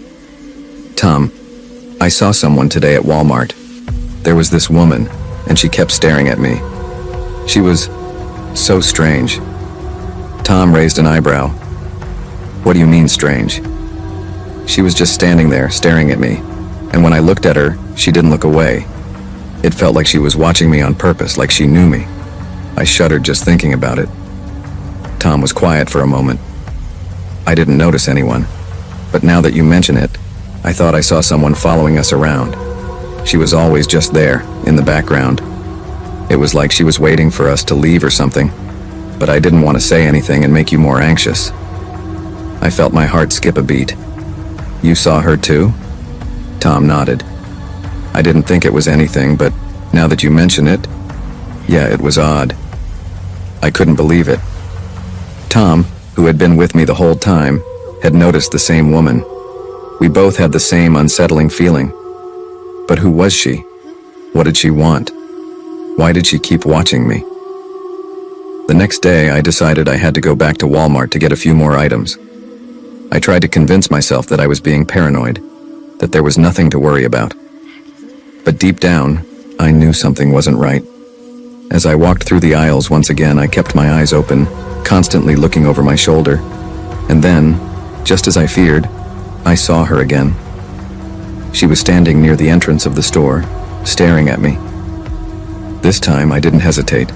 "Tom, I saw someone today at Walmart. There was this woman, and she kept staring at me. She was so strange." Tom raised an eyebrow. "What do you mean strange?" "She was just standing there, staring at me, and when I looked at her, she didn't look away. It felt like she was watching me on purpose, like she knew me." I shuddered just thinking about it. Tom was quiet for a moment. "I didn't notice anyone, but now that you mention it, I thought I saw someone following us around. She was always just there, in the background. It was like she was waiting for us to leave or something, but I didn't want to say anything and make you more anxious." I felt my heart skip a beat. "You saw her too?" Tom nodded. "I didn't think it was anything, but now that you mention it, yeah, it was odd." I couldn't believe it. Tom, who had been with me the whole time, had noticed the same woman. We both had the same unsettling feeling. But who was she? What did she want? Why did she keep watching me? The next day, I decided I had to go back to Walmart to get a few more items. I tried to convince myself that I was being paranoid, that there was nothing to worry about. But deep down, I knew something wasn't right. As I walked through the aisles once again, I kept my eyes open, constantly looking over my shoulder. And then, just as I feared, I saw her again. She was standing near the entrance of the store, staring at me. This time, I didn't hesitate.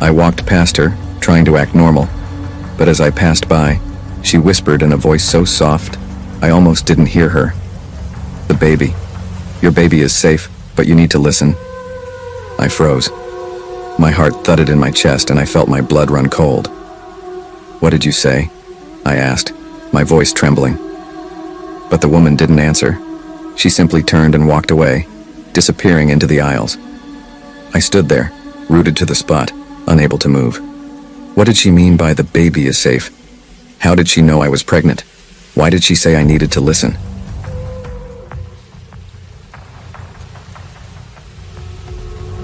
I walked past her, trying to act normal, but as I passed by, she whispered in a voice so soft, I almost didn't hear her. "The baby. Your baby is safe, but you need to listen." I froze. My heart thudded in my chest and I felt my blood run cold. "What did you say?" I asked, my voice trembling. But the woman didn't answer. She simply turned and walked away, disappearing into the aisles. I stood there, rooted to the spot, unable to move. What did she mean by "the baby is safe"? How did she know I was pregnant? Why did she say I needed to listen?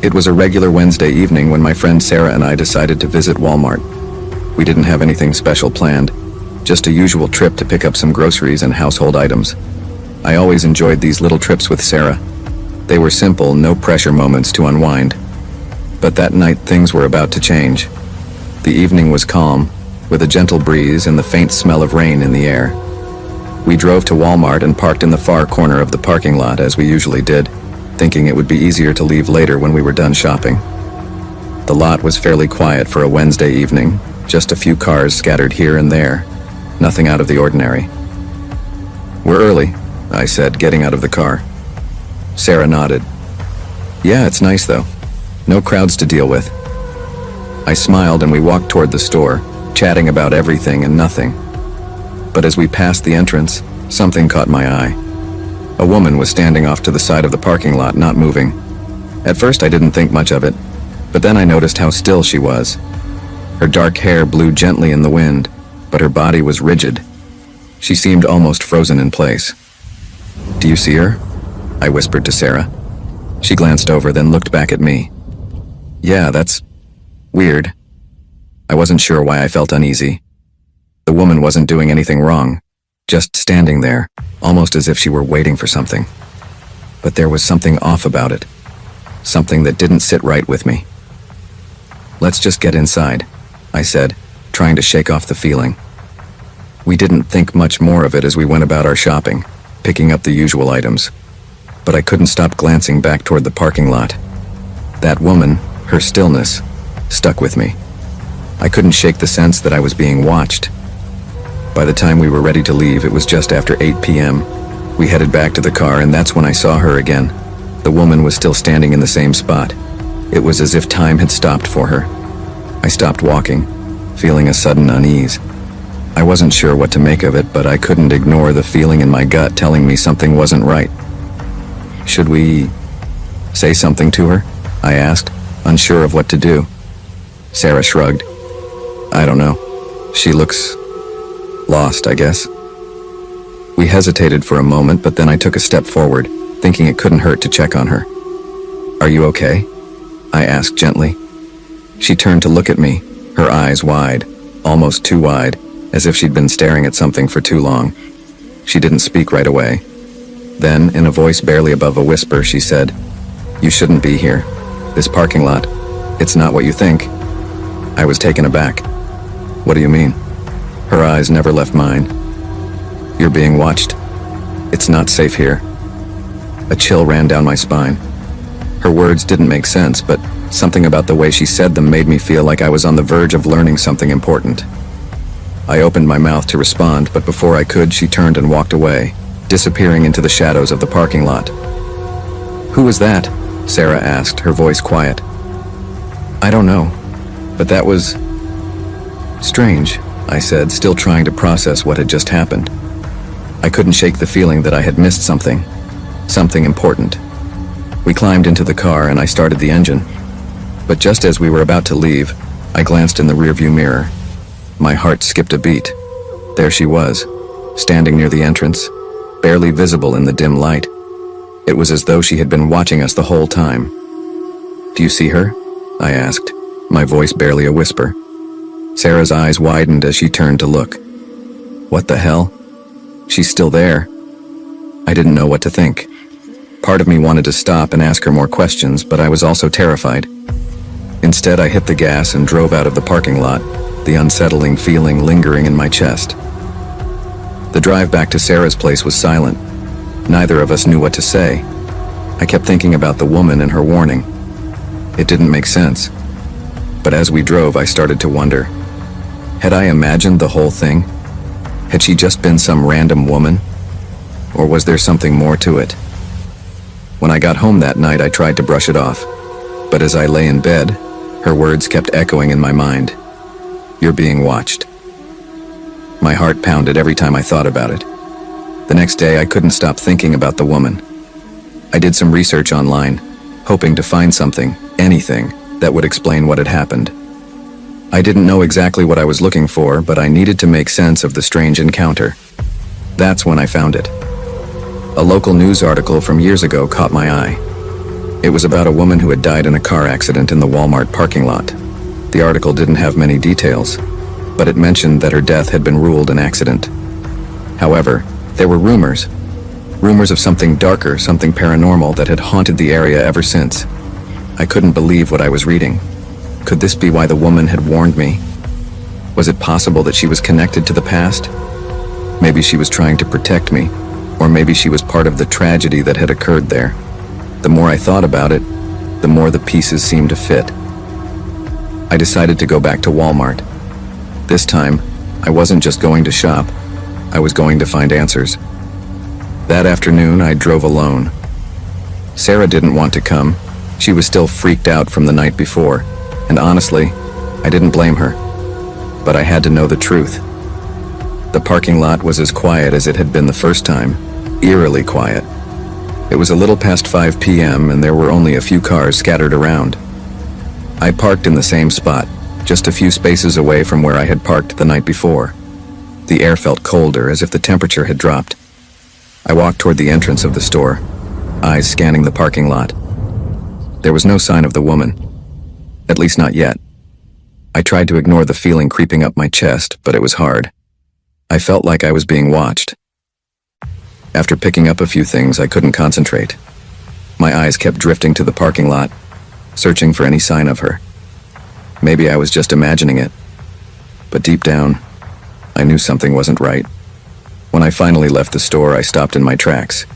It was a regular Wednesday evening when my friend Sarah and I decided to visit Walmart. We didn't have anything special planned, just a usual trip to pick up some groceries and household items. I always enjoyed these little trips with Sarah. They were simple, no-pressure moments to unwind. But that night things were about to change. The evening was calm, with a gentle breeze and the faint smell of rain in the air. We drove to Walmart and parked in the far corner of the parking lot as we usually did, thinking it would be easier to leave later when we were done shopping. The lot was fairly quiet for a Wednesday evening, just a few cars scattered here and there, nothing out of the ordinary. "We're early," I said, getting out of the car. Sarah nodded. "Yeah, it's nice though. No crowds to deal with." I smiled and we walked toward the store, chatting about everything and nothing. But as we passed the entrance, something caught my eye. A woman was standing off to the side of the parking lot, not moving. At first I didn't think much of it, but then I noticed how still she was. Her dark hair blew gently in the wind, but her body was rigid. She seemed almost frozen in place. "Do you see her?" I whispered to Sarah. She glanced over, then looked back at me. "Yeah, that's weird." I wasn't sure why I felt uneasy. The woman wasn't doing anything wrong, just standing there, almost as if she were waiting for something. But there was something off about it, something that didn't sit right with me. "Let's just get inside," I said, trying to shake off the feeling. We didn't think much more of it as we went about our shopping, picking up the usual items. But I couldn't stop glancing back toward the parking lot. That woman, her stillness, stuck with me. I couldn't shake the sense that I was being watched. By the time we were ready to leave, it was just after 8 p.m. We headed back to the car, and that's when I saw her again. The woman was still standing in the same spot. It was as if time had stopped for her. I stopped walking, feeling a sudden unease. I wasn't sure what to make of it, but I couldn't ignore the feeling in my gut telling me something wasn't right. "Should we say something to her?" I asked, unsure of what to do. Sarah shrugged. "I don't know. She looks lost, I guess." We hesitated for a moment, but then I took a step forward, thinking it couldn't hurt to check on her. "Are you okay?" I asked gently. She turned to look at me, her eyes wide, almost too wide, as if she'd been staring at something for too long. She didn't speak right away. Then, in a voice barely above a whisper, she said, "You shouldn't be here. This parking lot, it's not what you think." I was taken aback. "What do you mean?" Her eyes never left mine. "You're being watched. It's not safe here." A chill ran down my spine. Her words didn't make sense, but something about the way she said them made me feel like I was on the verge of learning something important. I opened my mouth to respond, but before I could, she turned and walked away, disappearing into the shadows of the parking lot. "Who was that?" Sarah asked, her voice quiet. "I don't know, but that was strange," I said, still trying to process what had just happened. I couldn't shake the feeling that I had missed something important. We climbed into the car and I started the engine. But just as we were about to leave, I glanced in the rearview mirror. My heart skipped a beat. There she was, standing near the entrance, barely visible in the dim light. It was as though she had been watching us the whole time. "Do you see her?" I asked, my voice barely a whisper. Sarah's eyes widened as she turned to look. "What the hell? She's still there." I didn't know what to think. Part of me wanted to stop and ask her more questions, but I was also terrified. Instead, I hit the gas and drove out of the parking lot, the unsettling feeling lingering in my chest. The drive back to Sarah's place was silent. Neither of us knew what to say. I kept thinking about the woman and her warning. It didn't make sense. But as we drove, I started to wonder. Had I imagined the whole thing? Had she just been some random woman? Or was there something more to it? When I got home that night, I tried to brush it off. But as I lay in bed, her words kept echoing in my mind. You're being watched. My heart pounded every time I thought about it. The next day, I couldn't stop thinking about the woman. I did some research online, hoping to find something, anything, that would explain what had happened. I didn't know exactly what I was looking for, but I needed to make sense of the strange encounter. That's when I found it. A local news article from years ago caught my eye. It was about a woman who had died in a car accident in the Walmart parking lot. The article didn't have many details, but it mentioned that her death had been ruled an accident. However, there were rumors of something darker, something paranormal that had haunted the area ever since. I couldn't believe what I was reading. Could this be why the woman had warned me? Was it possible that she was connected to the past? Maybe she was trying to protect me, or maybe she was part of the tragedy that had occurred there. The more I thought about it, the more the pieces seemed to fit. I decided to go back to Walmart. This time, I wasn't just going to shop, I was going to find answers. That afternoon, I drove alone. Sarah didn't want to come. She was still freaked out from the night before, and honestly, I didn't blame her. But I had to know the truth. The parking lot was as quiet as it had been the first time, eerily quiet. It was a little past 5 p.m. and there were only a few cars scattered around. I parked in the same spot, just a few spaces away from where I had parked the night before. The air felt colder, as if the temperature had dropped. I walked toward the entrance of the store, eyes scanning the parking lot. There was no sign of the woman, at least not yet. I tried to ignore the feeling creeping up my chest, but it was hard. I felt like I was being watched. After picking up a few things, I couldn't concentrate. My eyes kept drifting to the parking lot, searching for any sign of her. Maybe I was just imagining it, but deep down, I knew something wasn't right. When I finally left the store, I stopped in my tracks.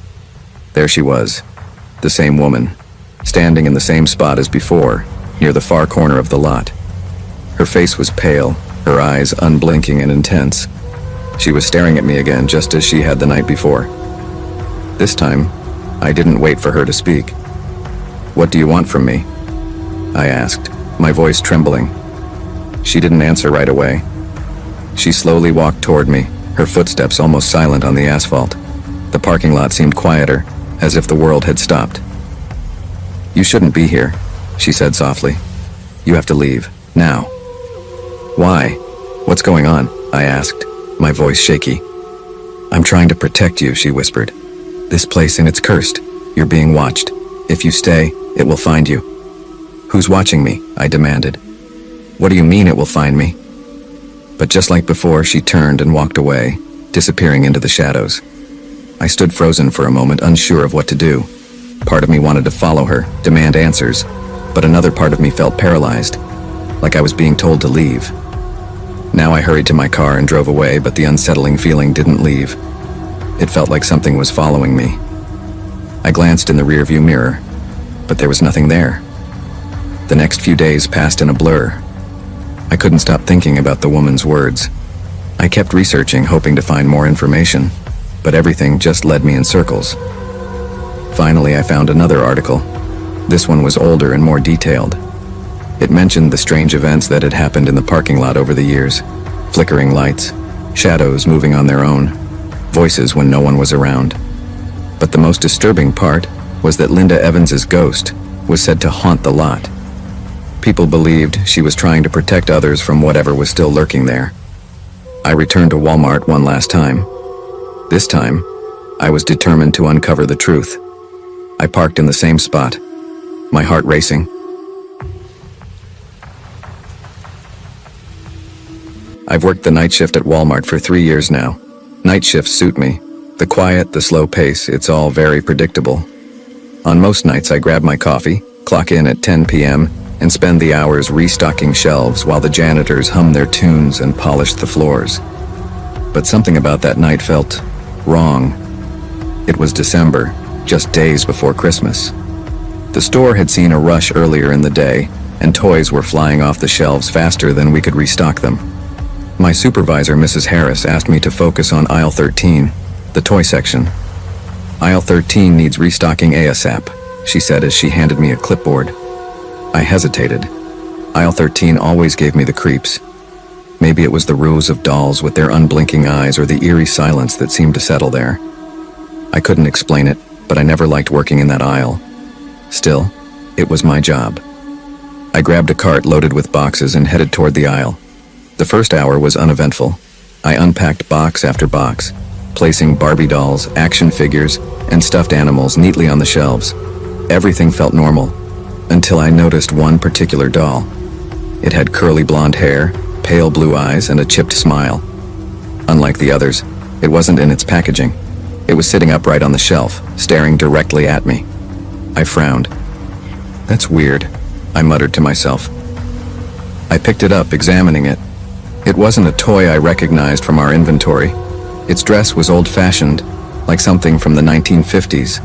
There she was, the same woman, standing in the same spot as before, near the far corner of the lot. Her face was pale, her eyes unblinking and intense. She was staring at me again, just as she had the night before. This time, I didn't wait for her to speak. "What do you want from me?" I asked, my voice trembling. She didn't answer right away. She slowly walked toward me, her footsteps almost silent on the asphalt. The parking lot seemed quieter, as if the world had stopped. "You shouldn't be here," she said softly. "You have to leave, now." "Why? What's going on?" I asked, my voice shaky. "I'm trying to protect you," she whispered. "This place, and it's cursed. You're being watched. If you stay, it will find you." "Who's watching me?" I demanded. "What do you mean it will find me?" But just like before, she turned and walked away, disappearing into the shadows. I stood frozen for a moment, unsure of what to do. Part of me wanted to follow her, demand answers, but another part of me felt paralyzed, like I was being told to leave. Now I hurried to my car and drove away, but the unsettling feeling didn't leave. It felt like something was following me. I glanced in the rearview mirror, but there was nothing there. The next few days passed in a blur. I couldn't stop thinking about the woman's words. I kept researching, hoping to find more information, but everything just led me in circles. Finally, I found another article. This one was older and more detailed. It mentioned the strange events that had happened in the parking lot over the years. Flickering lights, shadows moving on their own, voices when no one was around. But the most disturbing part was that Linda Evans's ghost was said to haunt the lot. People believed she was trying to protect others from whatever was still lurking there. I returned to Walmart one last time. This time, I was determined to uncover the truth. I parked in the same spot, my heart racing. I've worked the night shift at Walmart for 3 years now. Night shifts suit me. The quiet, the slow pace, it's all very predictable. On most nights, I grab my coffee, clock in at 10 p.m., and spend the hours restocking shelves while the janitors hum their tunes and polish the floors. But something about that night felt wrong. It was December, just days before Christmas. The store had seen a rush earlier in the day, and toys were flying off the shelves faster than we could restock them. My supervisor, Mrs. Harris, asked me to focus on aisle 13, the toy section. Aisle 13 needs restocking ASAP, she said as she handed me a clipboard. I hesitated. Aisle 13 always gave me the creeps. Maybe it was the rows of dolls with their unblinking eyes or the eerie silence that seemed to settle there. I couldn't explain it, but I never liked working in that aisle. Still, it was my job. I grabbed a cart loaded with boxes and headed toward the aisle. The first hour was uneventful. I unpacked box after box, placing Barbie dolls, action figures, and stuffed animals neatly on the shelves. Everything felt normal, until I noticed one particular doll. It had curly blonde hair, pale blue eyes, and a chipped smile. Unlike the others, it wasn't in its packaging. It was sitting upright on the shelf, staring directly at me. I frowned. "That's weird," I muttered to myself. I picked it up, examining it. It wasn't a toy I recognized from our inventory. Its dress was old-fashioned, like something from the 1950s.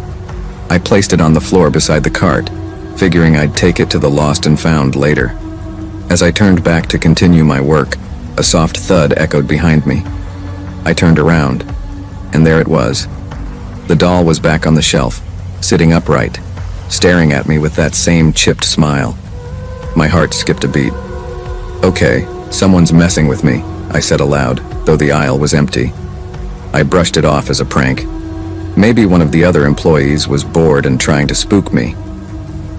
I placed it on the floor beside the cart, figuring I'd take it to the lost and found later. As I turned back to continue my work, a soft thud echoed behind me. I turned around, and there it was. The doll was back on the shelf, sitting upright, staring at me with that same chipped smile. My heart skipped a beat. "Okay, someone's messing with me," I said aloud, though the aisle was empty. I brushed it off as a prank. Maybe one of the other employees was bored and trying to spook me.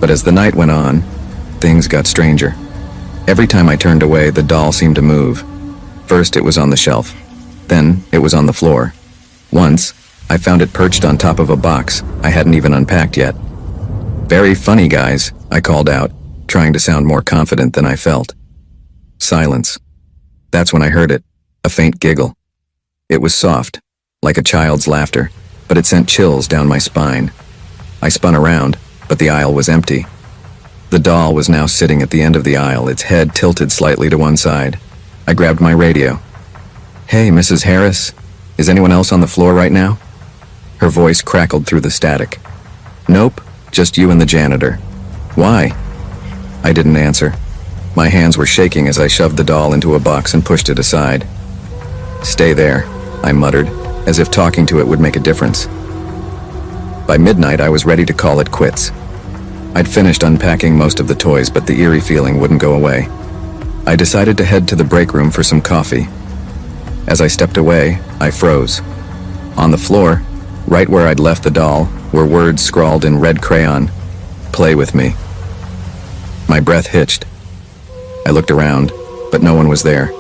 But as the night went on, things got stranger. Every time I turned away, the doll seemed to move. First it was on the shelf, then it was on the floor. Once, I found it perched on top of a box I hadn't even unpacked yet. "Very funny, guys," I called out, trying to sound more confident than I felt. Silence. That's when I heard it, a faint giggle. It was soft, like a child's laughter, but it sent chills down my spine. I spun around, but the aisle was empty. The doll was now sitting at the end of the aisle, its head tilted slightly to one side. I grabbed my radio. "Hey, Mrs. Harris, is anyone else on the floor right now?" Her voice crackled through the static. "Nope, just you and the janitor." "Why?" I didn't answer. My hands were shaking as I shoved the doll into a box and pushed it aside. "Stay there," I muttered, as if talking to it would make a difference. By midnight, I was ready to call it quits. I'd finished unpacking most of the toys, but the eerie feeling wouldn't go away. I decided to head to the break room for some coffee. As I stepped away, I froze. On the floor, right where I'd left the doll, were words scrawled in red crayon, "Play with me." My breath hitched. I looked around, but no one was there.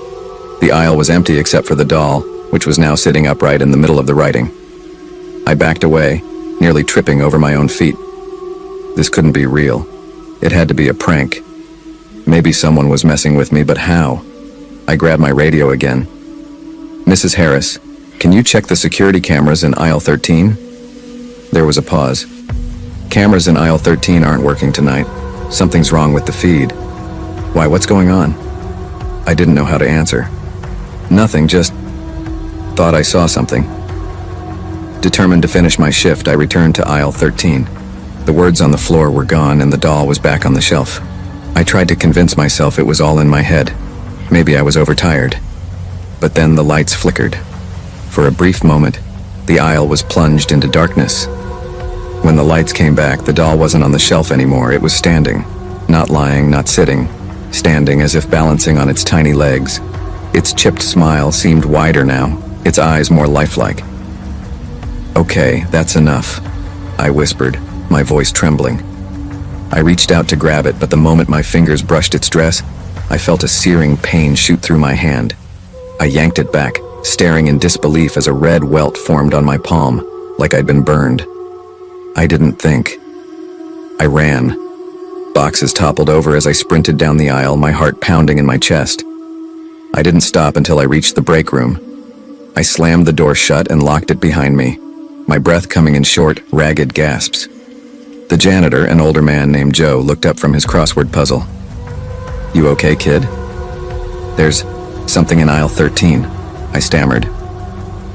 The aisle was empty except for the doll, which was now sitting upright in the middle of the writing. I backed away, nearly tripping over my own feet. This couldn't be real. It had to be a prank. Maybe someone was messing with me, but how? I grabbed my radio again. "Mrs. Harris, can you check the security cameras in aisle 13? There was a pause. "Cameras in aisle 13 aren't working tonight. Something's wrong with the feed." "Why, what's going on?" I didn't know how to answer. "Nothing, just thought I saw something." Determined to finish my shift, I returned to aisle 13. The words on the floor were gone and the doll was back on the shelf. I tried to convince myself it was all in my head. Maybe I was overtired. But then the lights flickered. For a brief moment, the aisle was plunged into darkness. When the lights came back, the doll wasn't on the shelf anymore. It was standing. Not lying, not sitting. Standing as if balancing on its tiny legs. Its chipped smile seemed wider now, its eyes more lifelike. "Okay, that's enough," I whispered, my voice trembling. I reached out to grab it, but the moment my fingers brushed its dress, I felt a searing pain shoot through my hand. I yanked it back, staring in disbelief as a red welt formed on my palm, like I'd been burned. I didn't think. I ran. Boxes toppled over as I sprinted down the aisle, my heart pounding in my chest. I didn't stop until I reached the break room. I slammed the door shut and locked it behind me, my breath coming in short, ragged gasps. The janitor, an older man named Joe, looked up from his crossword puzzle. "You okay, kid?" "There's something in aisle 13, I stammered.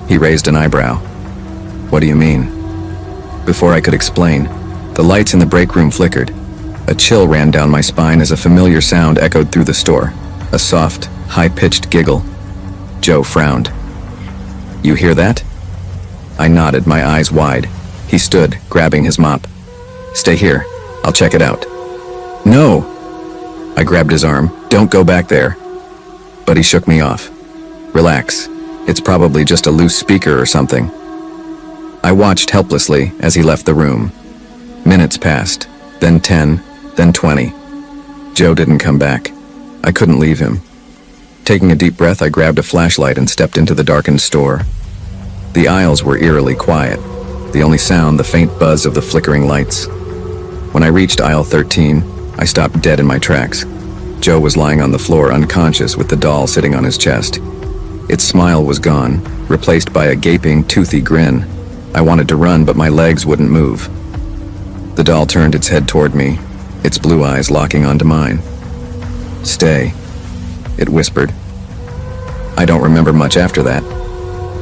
He raised an eyebrow. "What do you mean?" Before I could explain, the lights in the break room flickered. A chill ran down my spine as a familiar sound echoed through the store. A soft, high-pitched giggle. Joe frowned. "You hear that?" I nodded, my eyes wide. He stood, grabbing his mop. "Stay here. I'll check it out." "No!" I grabbed his arm. "Don't go back there." But he shook me off. "Relax. It's probably just a loose speaker or something." I watched helplessly as he left the room. Minutes passed, then 10, then 20. Joe didn't come back. I couldn't leave him. Taking a deep breath, I grabbed a flashlight and stepped into the darkened store. The aisles were eerily quiet, the only sound the faint buzz of the flickering lights. When I reached aisle 13, I stopped dead in my tracks. Joe was lying on the floor unconscious with the doll sitting on his chest. Its smile was gone, replaced by a gaping, toothy grin. I wanted to run, but my legs wouldn't move. The doll turned its head toward me, its blue eyes locking onto mine. "Stay," it whispered. I don't remember much after that.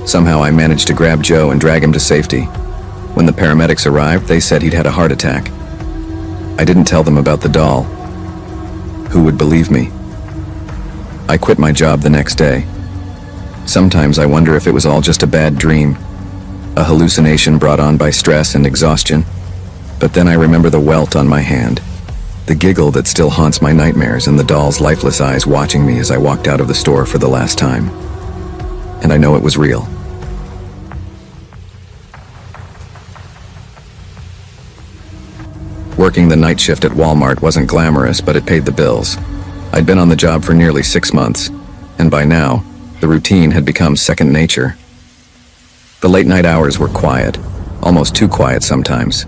Somehow I managed to grab Joe and drag him to safety. When the paramedics arrived, they said he'd had a heart attack. I didn't tell them about the doll. Who would believe me? I quit my job the next day. Sometimes I wonder if it was all just a bad dream, a hallucination brought on by stress and exhaustion. But then I remember the welt on my hand, the giggle that still haunts my nightmares, and the doll's lifeless eyes watching me as I walked out of the store for the last time. And I know it was real. Working the night shift at Walmart wasn't glamorous, but it paid the bills. I'd been on the job for nearly 6 months, and by now, the routine had become second nature. The late night hours were quiet, almost too quiet sometimes.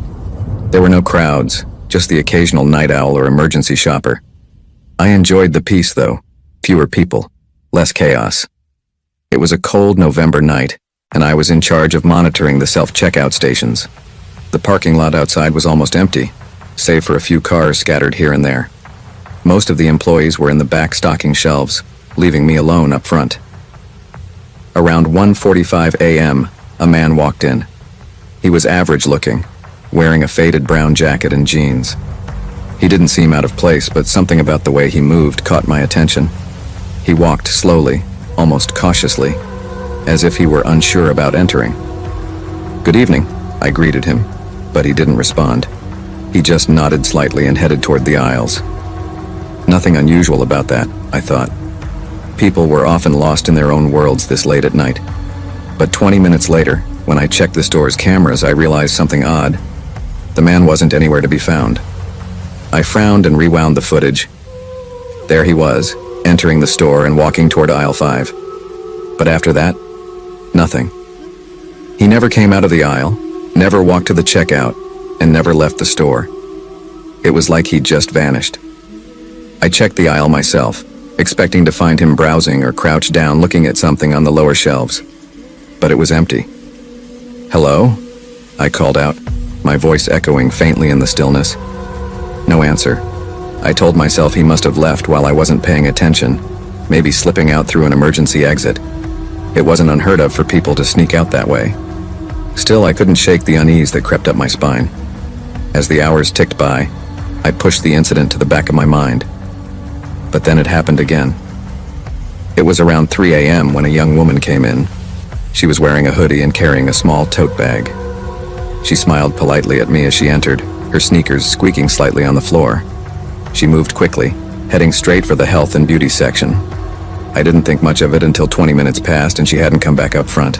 There were no crowds, just the occasional night owl or emergency shopper. I enjoyed the peace, though. Fewer people, less chaos. It was a cold November night, and I was in charge of monitoring the self-checkout stations. The parking lot outside was almost empty, save for a few cars scattered here and there. Most of the employees were in the back stocking shelves, leaving me alone up front. Around 1:45 a.m., a man walked in. He was average-looking, wearing a faded brown jacket and jeans. He didn't seem out of place, but something about the way he moved caught my attention. He walked slowly, almost cautiously, as if he were unsure about entering. "Good evening," I greeted him, but he didn't respond. He just nodded slightly and headed toward the aisles. Nothing unusual about that, I thought. People were often lost in their own worlds this late at night. But 20 minutes later, when I checked the store's cameras, I realized something odd. The man wasn't anywhere to be found. I frowned and rewound the footage. There he was, entering the store and walking toward aisle 5. But after that, nothing. He never came out of the aisle, never walked to the checkout, and never left the store. It was like he'd just vanished. I checked the aisle myself, expecting to find him browsing or crouched down looking at something on the lower shelves. But it was empty. "Hello?" I called out, my voice echoing faintly in the stillness. No answer. I told myself he must have left while I wasn't paying attention, maybe slipping out through an emergency exit. It wasn't unheard of for people to sneak out that way. Still, I couldn't shake the unease that crept up my spine. As the hours ticked by, I pushed the incident to the back of my mind. But then it happened again. It was around 3 a.m. when a young woman came in. She was wearing a hoodie and carrying a small tote bag. She smiled politely at me as she entered, her sneakers squeaking slightly on the floor. She moved quickly, heading straight for the health and beauty section. I didn't think much of it until 20 minutes passed and she hadn't come back up front.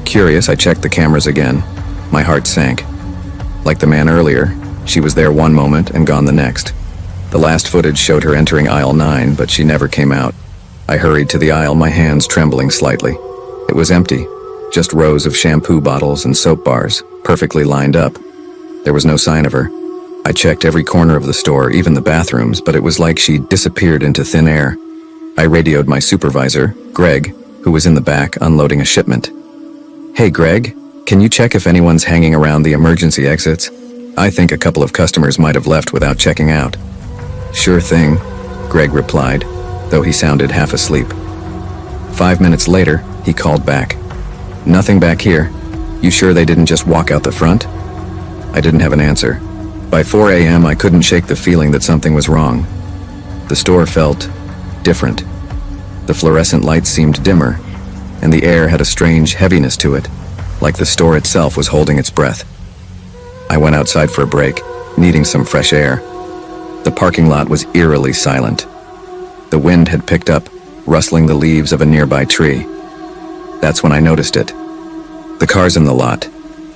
Curious, I checked the cameras again. My heart sank. Like the man earlier, she was there one moment and gone the next. The last footage showed her entering aisle 9, but she never came out. I hurried to the aisle, my hands trembling slightly. It was empty, just rows of shampoo bottles and soap bars, perfectly lined up. There was no sign of her. I checked every corner of the store, even the bathrooms, but it was like she disappeared into thin air. I radioed my supervisor, Greg, who was in the back unloading a shipment. "Hey, Greg, can you check if anyone's hanging around the emergency exits? I think a couple of customers might have left without checking out." "Sure thing," Greg replied, though he sounded half asleep. 5 minutes later, he called back. "Nothing back here. You sure they didn't just walk out the front?" I didn't have an answer. By 4 a.m., I couldn't shake the feeling that something was wrong. The store felt different. The fluorescent lights seemed dimmer, and the air had a strange heaviness to it, like the store itself was holding its breath. I went outside for a break, needing some fresh air. The parking lot was eerily silent. The wind had picked up, rustling the leaves of a nearby tree. That's when I noticed it. The cars in the lot.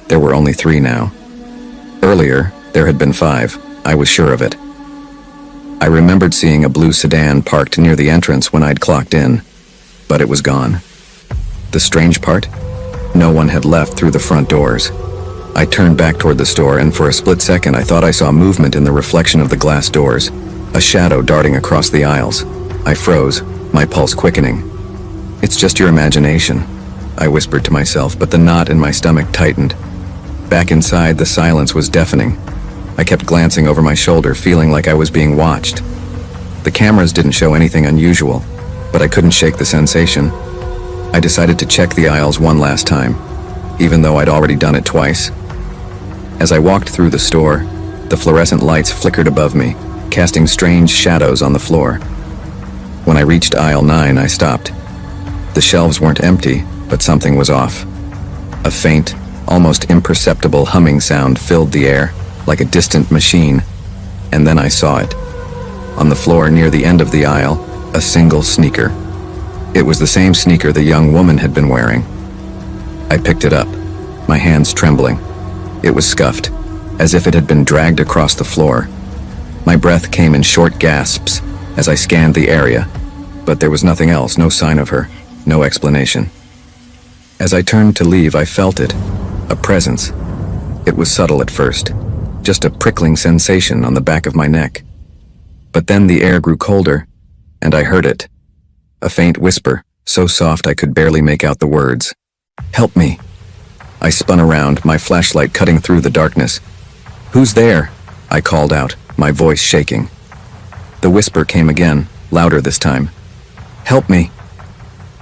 There were only 3 now. Earlier, there had been 5. I was sure of it. I remembered seeing a blue sedan parked near the entrance when I'd clocked in, but it was gone. The strange part? No one had left through the front doors. I turned back toward the store, and for a split second I thought I saw movement in the reflection of the glass doors, a shadow darting across the aisles. I froze, my pulse quickening. "It's just your imagination," I whispered to myself, but the knot in my stomach tightened. Back inside, the silence was deafening. I kept glancing over my shoulder, feeling like I was being watched. The cameras didn't show anything unusual, but I couldn't shake the sensation. I decided to check the aisles one last time, even though I'd already done it twice. As I walked through the store, the fluorescent lights flickered above me, casting strange shadows on the floor. When I reached aisle 9, I stopped. The shelves weren't empty, but something was off. A faint, almost imperceptible humming sound filled the air, like a distant machine, and then I saw it. On the floor near the end of the aisle, a single sneaker. It was the same sneaker the young woman had been wearing. I picked it up, my hands trembling. It was scuffed, as if it had been dragged across the floor. My breath came in short gasps as I scanned the area, but there was nothing else, no sign of her, no explanation. As I turned to leave, I felt it, a presence. It was subtle at first, just a prickling sensation on the back of my neck. But then the air grew colder, and I heard it. A faint whisper, so soft I could barely make out the words. "Help me." I spun around, my flashlight cutting through the darkness. "Who's there?" I called out, my voice shaking. The whisper came again, louder this time. "Help me."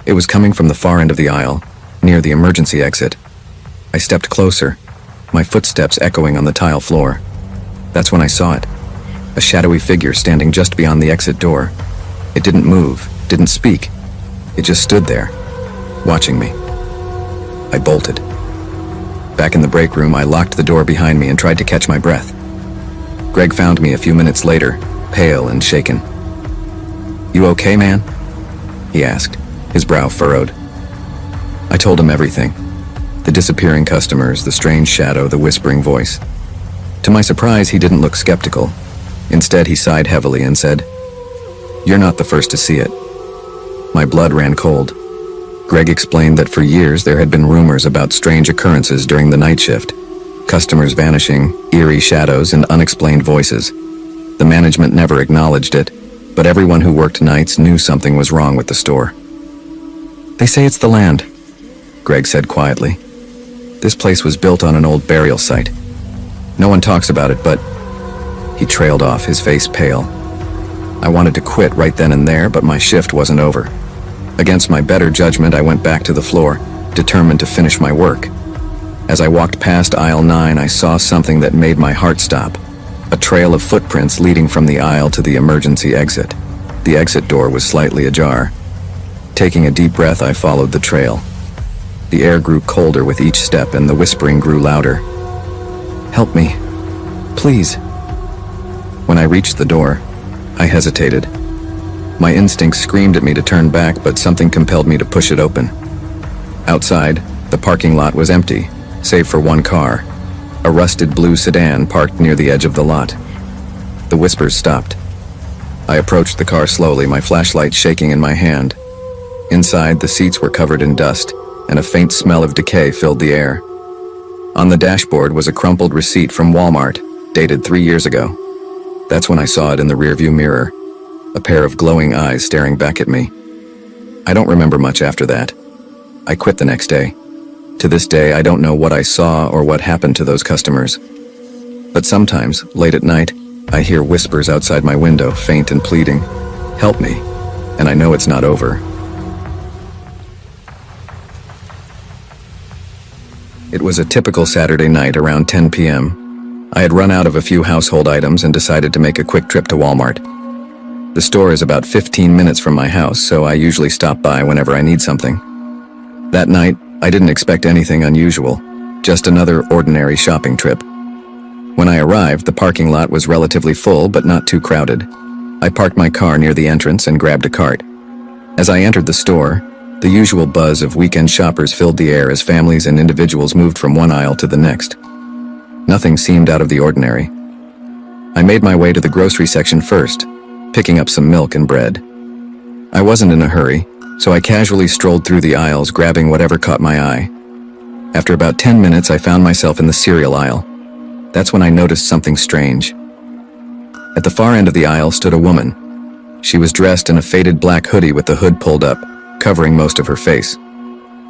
It was coming from the far end of the aisle, near the emergency exit. I stepped closer, my footsteps echoing on the tile floor. That's when I saw it. A shadowy figure standing just beyond the exit door. It didn't move, didn't speak. It just stood there, watching me. I bolted. Back in the break room, I locked the door behind me and tried to catch my breath. Greg found me a few minutes later, pale and shaken. "You okay, man?" he asked, his brow furrowed. I told him everything. The disappearing customers, the strange shadow, the whispering voice. To my surprise, he didn't look skeptical. Instead, he sighed heavily and said, "You're not the first to see it." My blood ran cold. Greg explained that for years there had been rumors about strange occurrences during the night shift. Customers vanishing, eerie shadows, and unexplained voices. The management never acknowledged it, but everyone who worked nights knew something was wrong with the store. "They say it's the land," Greg said quietly. "This place was built on an old burial site. No one talks about it, but..." He trailed off, his face pale. I wanted to quit right then and there, but my shift wasn't over. Against my better judgment, I went back to the floor, determined to finish my work. As I walked past aisle 9, I saw something that made my heart stop. A trail of footprints leading from the aisle to the emergency exit. The exit door was slightly ajar. Taking a deep breath, I followed the trail. The air grew colder with each step, and the whispering grew louder. "Help me, please." When I reached the door, I hesitated. My instincts screamed at me to turn back, but something compelled me to push it open. Outside, the parking lot was empty, save for one car, a rusted blue sedan parked near the edge of the lot. The whispers stopped. I approached the car slowly, my flashlight shaking in my hand. Inside, the seats were covered in dust, and a faint smell of decay filled the air. On the dashboard was a crumpled receipt from Walmart, dated 3 years ago. That's when I saw it in the rearview mirror, a pair of glowing eyes staring back at me. I don't remember much after that. I quit the next day. To this day, I don't know what I saw or what happened to those customers. But sometimes, late at night, I hear whispers outside my window, faint and pleading, "Help me," and I know it's not over. It was a typical Saturday night around 10 p.m. I had run out of a few household items and decided to make a quick trip to Walmart. The store is about 15 minutes from my house, so I usually stop by whenever I need something. That night, I didn't expect anything unusual, just another ordinary shopping trip. When I arrived, the parking lot was relatively full but not too crowded. I parked my car near the entrance and grabbed a cart. As I entered the store, the usual buzz of weekend shoppers filled the air as families and individuals moved from one aisle to the next. Nothing seemed out of the ordinary. I made my way to the grocery section first, picking up some milk and bread. I wasn't in a hurry, so I casually strolled through the aisles, grabbing whatever caught my eye. After about 10 minutes, I found myself in the cereal aisle. That's when I noticed something strange. At the far end of the aisle stood a woman. She was dressed in a faded black hoodie with the hood pulled up, covering most of her face.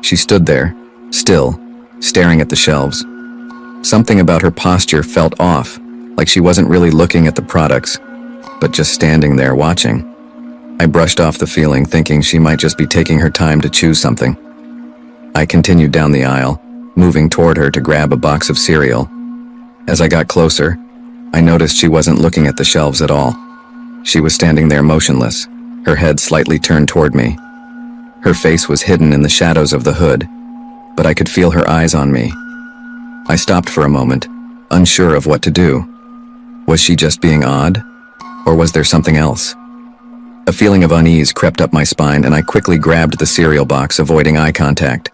She stood there, still, staring at the shelves. Something about her posture felt off, like she wasn't really looking at the products, but just standing there watching. I brushed off the feeling, thinking she might just be taking her time to choose something. I continued down the aisle, moving toward her to grab a box of cereal. As I got closer, I noticed she wasn't looking at the shelves at all. She was standing there motionless, her head slightly turned toward me. Her face was hidden in the shadows of the hood, but I could feel her eyes on me. I stopped for a moment, unsure of what to do. Was she just being odd, or was there something else? A feeling of unease crept up my spine, and I quickly grabbed the cereal box, avoiding eye contact.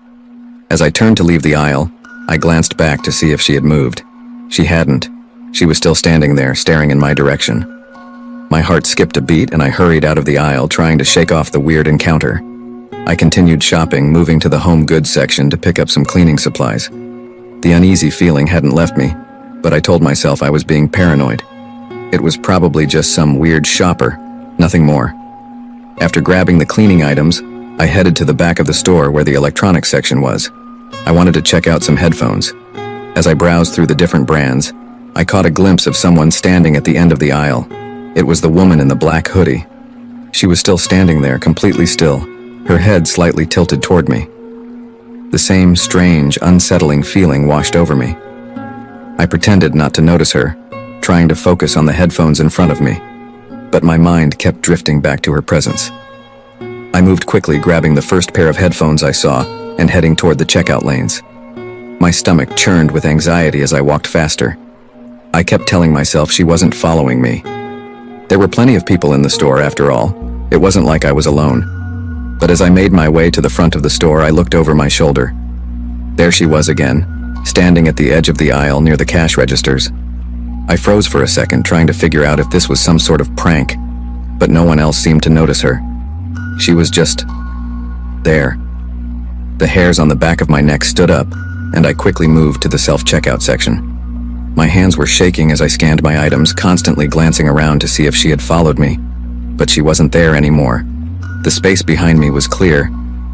As I turned to leave the aisle, I glanced back to see if she had moved. She hadn't. She was still standing there, staring in my direction. My heart skipped a beat, and I hurried out of the aisle, trying to shake off the weird encounter. I continued shopping, moving to the home goods section to pick up some cleaning supplies. The uneasy feeling hadn't left me, but I told myself I was being paranoid. It was probably just some weird shopper, nothing more. After grabbing the cleaning items, I headed to the back of the store where the electronics section was. I wanted to check out some headphones. As I browsed through the different brands, I caught a glimpse of someone standing at the end of the aisle. It was the woman in the black hoodie. She was still standing there, completely still, her head slightly tilted toward me. The same strange, unsettling feeling washed over me. I pretended not to notice her, trying to focus on the headphones in front of me, but my mind kept drifting back to her presence. I moved quickly, grabbing the first pair of headphones I saw and heading toward the checkout lanes. My stomach churned with anxiety as I walked faster. I kept telling myself she wasn't following me. There were plenty of people in the store, after all. It wasn't like I was alone. But as I made my way to the front of the store, I looked over my shoulder. There she was again, standing at the edge of the aisle near the cash registers. I froze for a second, trying to figure out if this was some sort of prank, but no one else seemed to notice her. She was just there. The hairs on the back of my neck stood up, and I quickly moved to the self-checkout section. My hands were shaking as I scanned my items, constantly glancing around to see if she had followed me, but she wasn't there anymore. The space behind me was clear,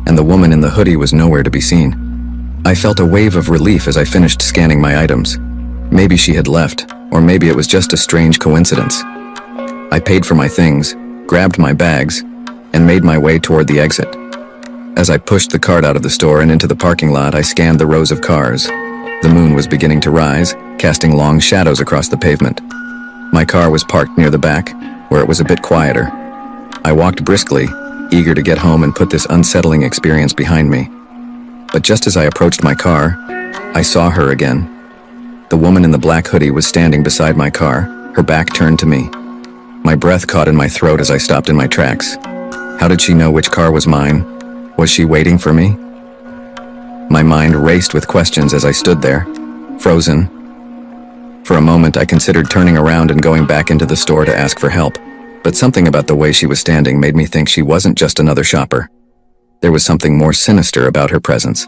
and the woman in the hoodie was nowhere to be seen. I felt a wave of relief as I finished scanning my items. Maybe she had left, or maybe it was just a strange coincidence. I paid for my things, grabbed my bags, and made my way toward the exit. As I pushed the cart out of the store and into the parking lot, I scanned the rows of cars. The moon was beginning to rise, casting long shadows across the pavement. My car was parked near the back, where it was a bit quieter. I walked briskly, eager to get home and put this unsettling experience behind me. But just as I approached my car, I saw her again. The woman in the black hoodie was standing beside my car, her back turned to me. My breath caught in my throat as I stopped in my tracks. How did she know which car was mine? Was she waiting for me? My mind raced with questions as I stood there, frozen. For a moment, I considered turning around and going back into the store to ask for help. But something about the way she was standing made me think she wasn't just another shopper. There was something more sinister about her presence.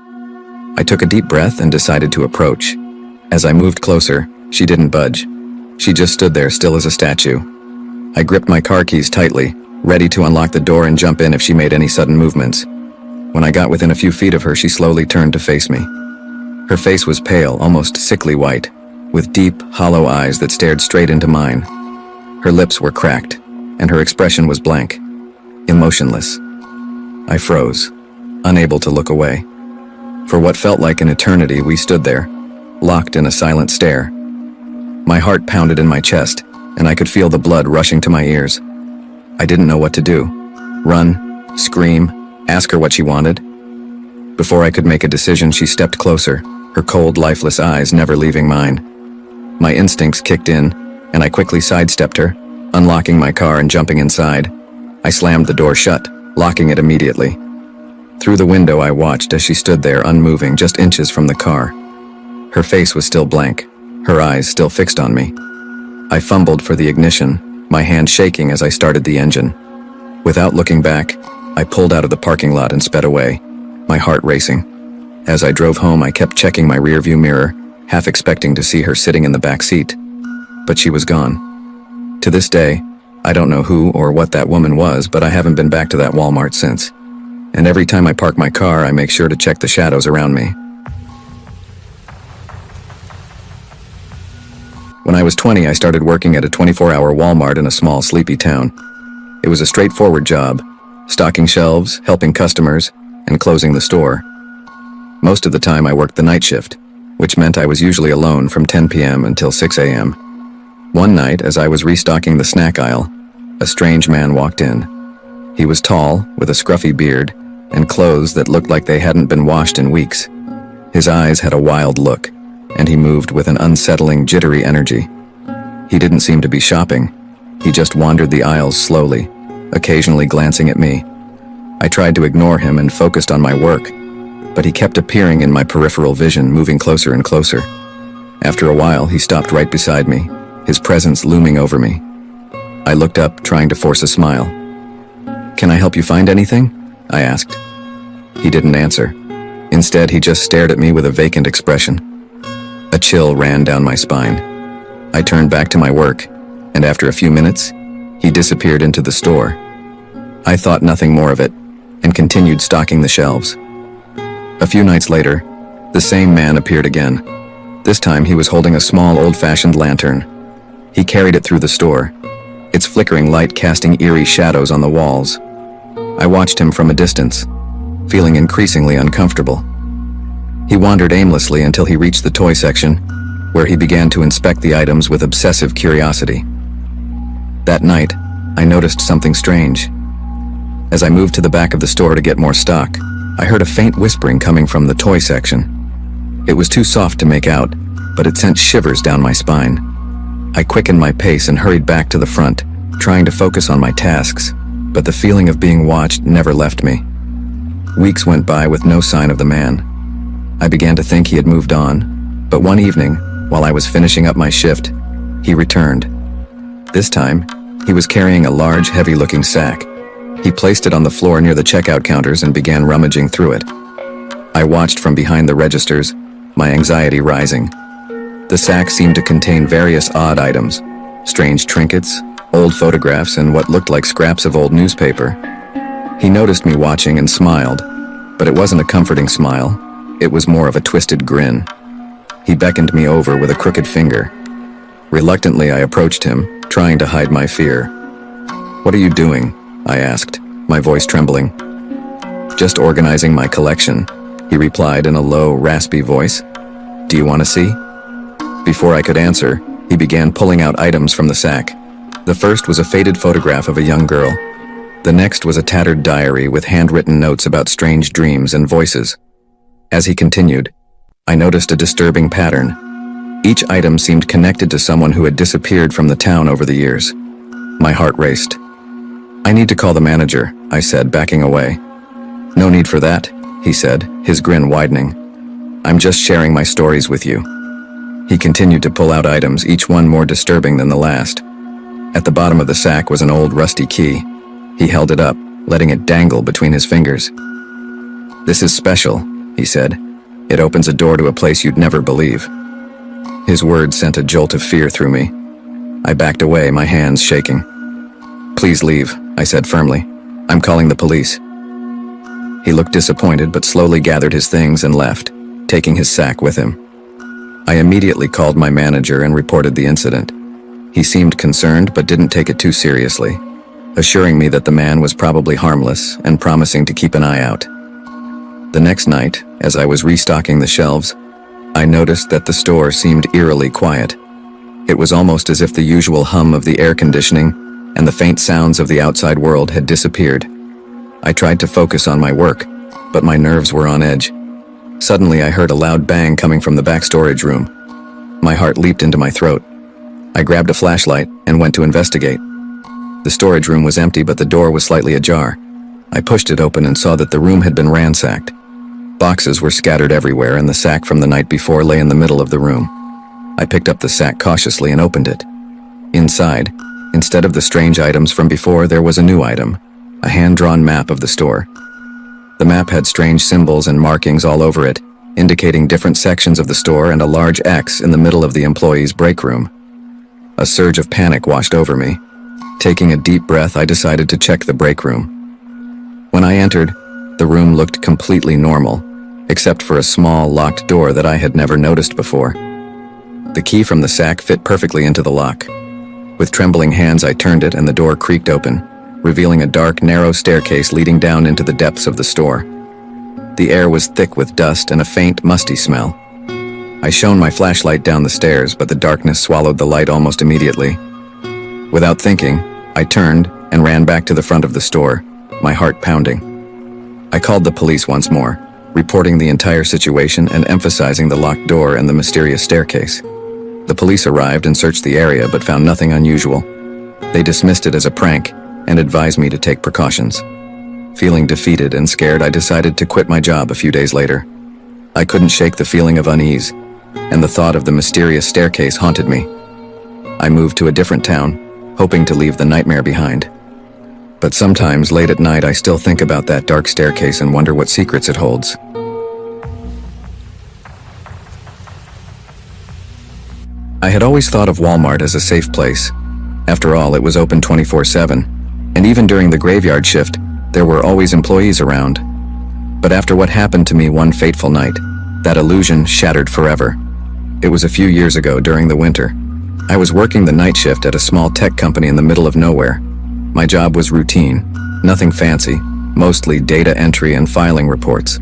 I took a deep breath and decided to approach. As I moved closer, she didn't budge. She just stood there, still as a statue. I gripped my car keys tightly, ready to unlock the door and jump in if she made any sudden movements. When I got within a few feet of her, she slowly turned to face me. Her face was pale, almost sickly white, with deep, hollow eyes that stared straight into mine. Her lips were cracked, and her expression was blank, emotionless. I froze, unable to look away. For what felt like an eternity, we stood there, locked in a silent stare. My heart pounded in my chest, and I could feel the blood rushing to my ears. I didn't know what to do. Run, scream, ask her what she wanted. Before I could make a decision, she stepped closer, her cold, lifeless eyes never leaving mine. My instincts kicked in, and I quickly sidestepped her, unlocking my car and jumping inside. I slammed the door shut, locking it immediately. Through the window, I watched as she stood there unmoving, just inches from the car. Her face was still blank, her eyes still fixed on me. I fumbled for the ignition, my hand shaking as I started the engine. Without looking back, I pulled out of the parking lot and sped away, my heart racing. As I drove home, I kept checking my rearview mirror, half expecting to see her sitting in the back seat. But she was gone. To this day, I don't know who or what that woman was, but I haven't been back to that Walmart since. And every time I park my car, I make sure to check the shadows around me. When I was 20, I started working at a 24-hour Walmart in a small, sleepy town. It was a straightforward job, stocking shelves, helping customers, and closing the store. Most of the time, I worked the night shift, which meant I was usually alone from 10 p.m. until 6 a.m. One night, as I was restocking the snack aisle, a strange man walked in. He was tall, with a scruffy beard, and clothes that looked like they hadn't been washed in weeks. His eyes had a wild look, and he moved with an unsettling, jittery energy. He didn't seem to be shopping. He just wandered the aisles slowly, occasionally glancing at me. I tried to ignore him and focused on my work, but he kept appearing in my peripheral vision, moving closer and closer. After a while, he stopped right beside me, his presence looming over me. I looked up, trying to force a smile. "Can I help you find anything?" I asked. He didn't answer. Instead, he just stared at me with a vacant expression. A chill ran down my spine. I turned back to my work, and after a few minutes, he disappeared into the store. I thought nothing more of it, and continued stocking the shelves. A few nights later, the same man appeared again. This time he was holding a small, old-fashioned lantern. He carried it through the store, its flickering light casting eerie shadows on the walls. I watched him from a distance, feeling increasingly uncomfortable. He wandered aimlessly until he reached the toy section, where he began to inspect the items with obsessive curiosity. That night, I noticed something strange. As I moved to the back of the store to get more stock, I heard a faint whispering coming from the toy section. It was too soft to make out, but it sent shivers down my spine. I quickened my pace and hurried back to the front, trying to focus on my tasks, but the feeling of being watched never left me. Weeks went by with no sign of the man. I began to think he had moved on, but one evening, while I was finishing up my shift, he returned. This time, he was carrying a large, heavy-looking sack. He placed it on the floor near the checkout counters and began rummaging through it. I watched from behind the registers, my anxiety rising. The sack seemed to contain various odd items, strange trinkets, old photographs, and what looked like scraps of old newspaper. He noticed me watching and smiled, but it wasn't a comforting smile. It was more of a twisted grin. He beckoned me over with a crooked finger. Reluctantly, I approached him, trying to hide my fear. "What are you doing?" I asked, my voice trembling. "Just organizing my collection," he replied in a low, raspy voice. "Do you want to see?" Before I could answer, he began pulling out items from the sack. The first was a faded photograph of a young girl. The next was a tattered diary with handwritten notes about strange dreams and voices. As he continued, I noticed a disturbing pattern. Each item seemed connected to someone who had disappeared from the town over the years. My heart raced. "I need to call the manager," I said, backing away. "No need for that," he said, his grin widening. "I'm just sharing my stories with you." He continued to pull out items, each one more disturbing than the last. At the bottom of the sack was an old rusty key. He held it up, letting it dangle between his fingers. "This is special," he said. "It opens a door to a place you'd never believe." His words sent a jolt of fear through me. I backed away, my hands shaking. "Please leave," I said firmly. "I'm calling the police." He looked disappointed but slowly gathered his things and left, taking his sack with him. I immediately called my manager and reported the incident. He seemed concerned but didn't take it too seriously, assuring me that the man was probably harmless and promising to keep an eye out. The next night, as I was restocking the shelves, I noticed that the store seemed eerily quiet. It was almost as if the usual hum of the air conditioning and the faint sounds of the outside world had disappeared. I tried to focus on my work, but my nerves were on edge. Suddenly, I heard a loud bang coming from the back storage room. My heart leaped into my throat. I grabbed a flashlight and went to investigate. The storage room was empty, but the door was slightly ajar. I pushed it open and saw that the room had been ransacked. Boxes were scattered everywhere, and the sack from the night before lay in the middle of the room. I picked up the sack cautiously and opened it. Inside, instead of the strange items from before, there was a new item, a hand-drawn map of the store. The map had strange symbols and markings all over it, indicating different sections of the store and a large X in the middle of the employees' break room. A surge of panic washed over me. Taking a deep breath, I decided to check the break room. When I entered, the room looked completely normal, except for a small, locked door that I had never noticed before. The key from the sack fit perfectly into the lock. With trembling hands, I turned it and the door creaked open, revealing a dark, narrow staircase leading down into the depths of the store. The air was thick with dust and a faint, musty smell. I shone my flashlight down the stairs, but the darkness swallowed the light almost immediately. Without thinking, I turned and ran back to the front of the store, my heart pounding. I called the police once more, reporting the entire situation and emphasizing the locked door and the mysterious staircase. The police arrived and searched the area but found nothing unusual. They dismissed it as a prank and advised me to take precautions. Feeling defeated and scared, I decided to quit my job a few days later. I couldn't shake the feeling of unease, and the thought of the mysterious staircase haunted me. I moved to a different town, hoping to leave the nightmare behind. But sometimes, late at night, I still think about that dark staircase and wonder what secrets it holds. I had always thought of Walmart as a safe place. After all, it was open 24/7, and even during the graveyard shift, there were always employees around. But after what happened to me one fateful night, that illusion shattered forever. It was a few years ago during the winter. I was working the night shift at a small tech company in the middle of nowhere. My job was routine, nothing fancy, mostly data entry and filing reports.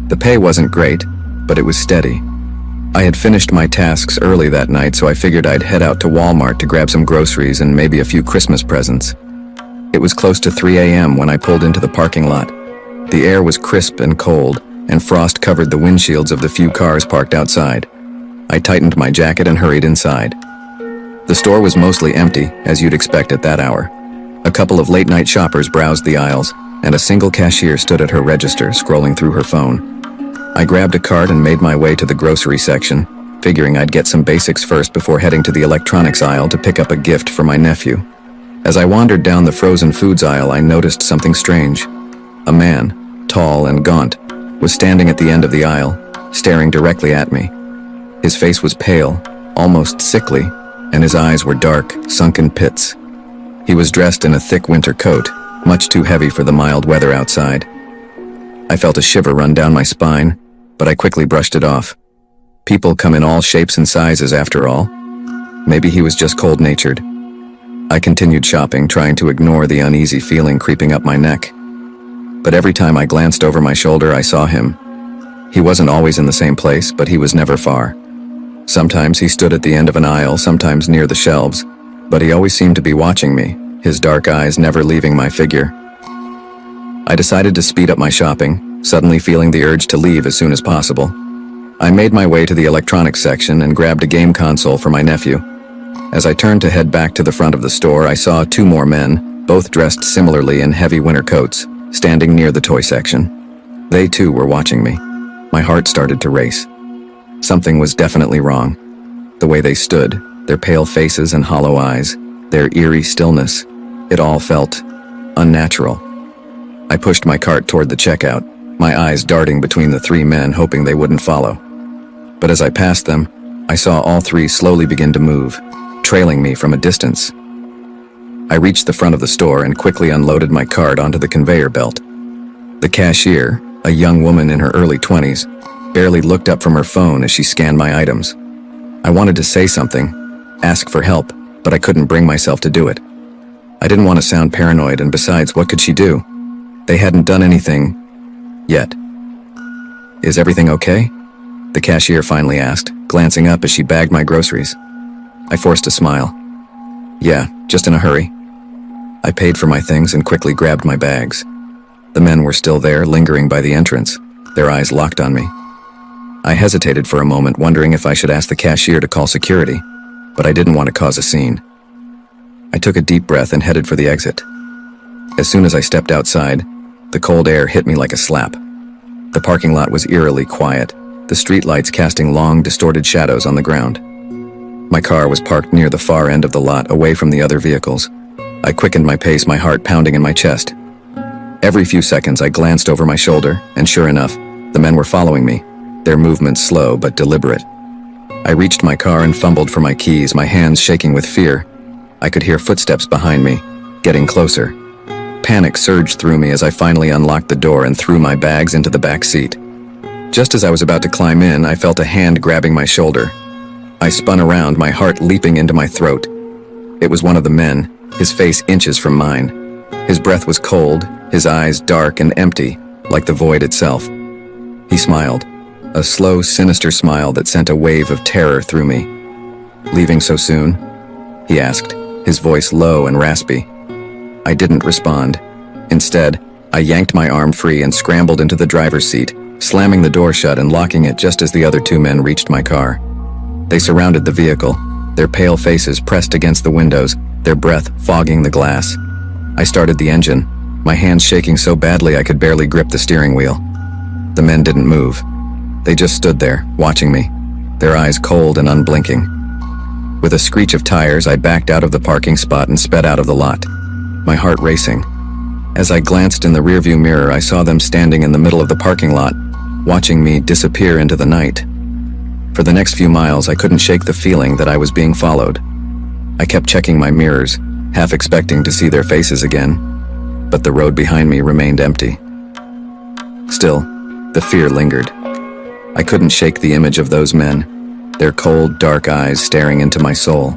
The pay wasn't great, but it was steady. I had finished my tasks early that night, so I figured I'd head out to Walmart to grab some groceries and maybe a few Christmas presents. It was close to 3 a.m. when I pulled into the parking lot. The air was crisp and cold, and frost covered the windshields of the few cars parked outside. I tightened my jacket and hurried inside. The store was mostly empty, as you'd expect at that hour. A couple of late-night shoppers browsed the aisles, and a single cashier stood at her register, scrolling through her phone. I grabbed a cart and made my way to the grocery section, figuring I'd get some basics first before heading to the electronics aisle to pick up a gift for my nephew. As I wandered down the frozen foods aisle, I noticed something strange. A man, tall and gaunt, was standing at the end of the aisle, staring directly at me. His face was pale, almost sickly, and his eyes were dark, sunken pits. He was dressed in a thick winter coat, much too heavy for the mild weather outside. I felt a shiver run down my spine, but I quickly brushed it off. People come in all shapes and sizes after all. Maybe he was just cold-natured. I continued shopping, trying to ignore the uneasy feeling creeping up my neck. But every time I glanced over my shoulder, I saw him. He wasn't always in the same place, but he was never far. Sometimes he stood at the end of an aisle, sometimes near the shelves, but he always seemed to be watching me, his dark eyes never leaving my figure. I decided to speed up my shopping, suddenly feeling the urge to leave as soon as possible. I made my way to the electronics section and grabbed a game console for my nephew. As I turned to head back to the front of the store, I saw two more men, both dressed similarly in heavy winter coats, standing near the toy section. They too were watching me. My heart started to race. Something was definitely wrong. The way they stood, their pale faces and hollow eyes, their eerie stillness, it all felt unnatural. I pushed my cart toward the checkout, my eyes darting between the three men, hoping they wouldn't follow. But as I passed them, I saw all three slowly begin to move, trailing me from a distance. I reached the front of the store and quickly unloaded my cart onto the conveyor belt. The cashier, a young woman in her early 20s, barely looked up from her phone as she scanned my items. I wanted to say something, ask for help, but I couldn't bring myself to do it. I didn't want to sound paranoid, and besides, what could she do? They hadn't done anything yet. "Is everything okay?" the cashier finally asked, glancing up as she bagged my groceries. I forced a smile. Yeah, just in a hurry. I paid for my things and quickly grabbed my bags. The men were still there, lingering by the entrance, their eyes locked on me. I hesitated for a moment, wondering if I should ask the cashier to call security, but I didn't want to cause a scene. I took a deep breath and headed for the exit. As soon as I stepped outside, the cold air hit me like a slap. The parking lot was eerily quiet, the streetlights casting long, distorted shadows on the ground. My car was parked near the far end of the lot, away from the other vehicles. I quickened my pace, my heart pounding in my chest. Every few seconds, I glanced over my shoulder, and sure enough, the men were following me, their movements slow but deliberate. I reached my car and fumbled for my keys, my hands shaking with fear. I could hear footsteps behind me, getting closer. Panic surged through me as I finally unlocked the door and threw my bags into the back seat. Just as I was about to climb in, I felt a hand grabbing my shoulder. I spun around, my heart leaping into my throat. It was one of the men, his face inches from mine. His breath was cold, his eyes dark and empty, like the void itself. He smiled, a slow, sinister smile that sent a wave of terror through me. "Leaving so soon?" he asked, his voice low and raspy. I didn't respond. Instead, I yanked my arm free and scrambled into the driver's seat, slamming the door shut and locking it just as the other two men reached my car. They surrounded the vehicle, their pale faces pressed against the windows, their breath fogging the glass. I started the engine, my hands shaking so badly I could barely grip the steering wheel. The men didn't move. They just stood there, watching me, their eyes cold and unblinking. With a screech of tires, I backed out of the parking spot and sped out of the lot, my heart racing. As I glanced in the rearview mirror, I saw them standing in the middle of the parking lot, watching me disappear into the night. For the next few miles, I couldn't shake the feeling that I was being followed. I kept checking my mirrors, half expecting to see their faces again, but the road behind me remained empty. Still, the fear lingered. I couldn't shake the image of those men, their cold, dark eyes staring into my soul.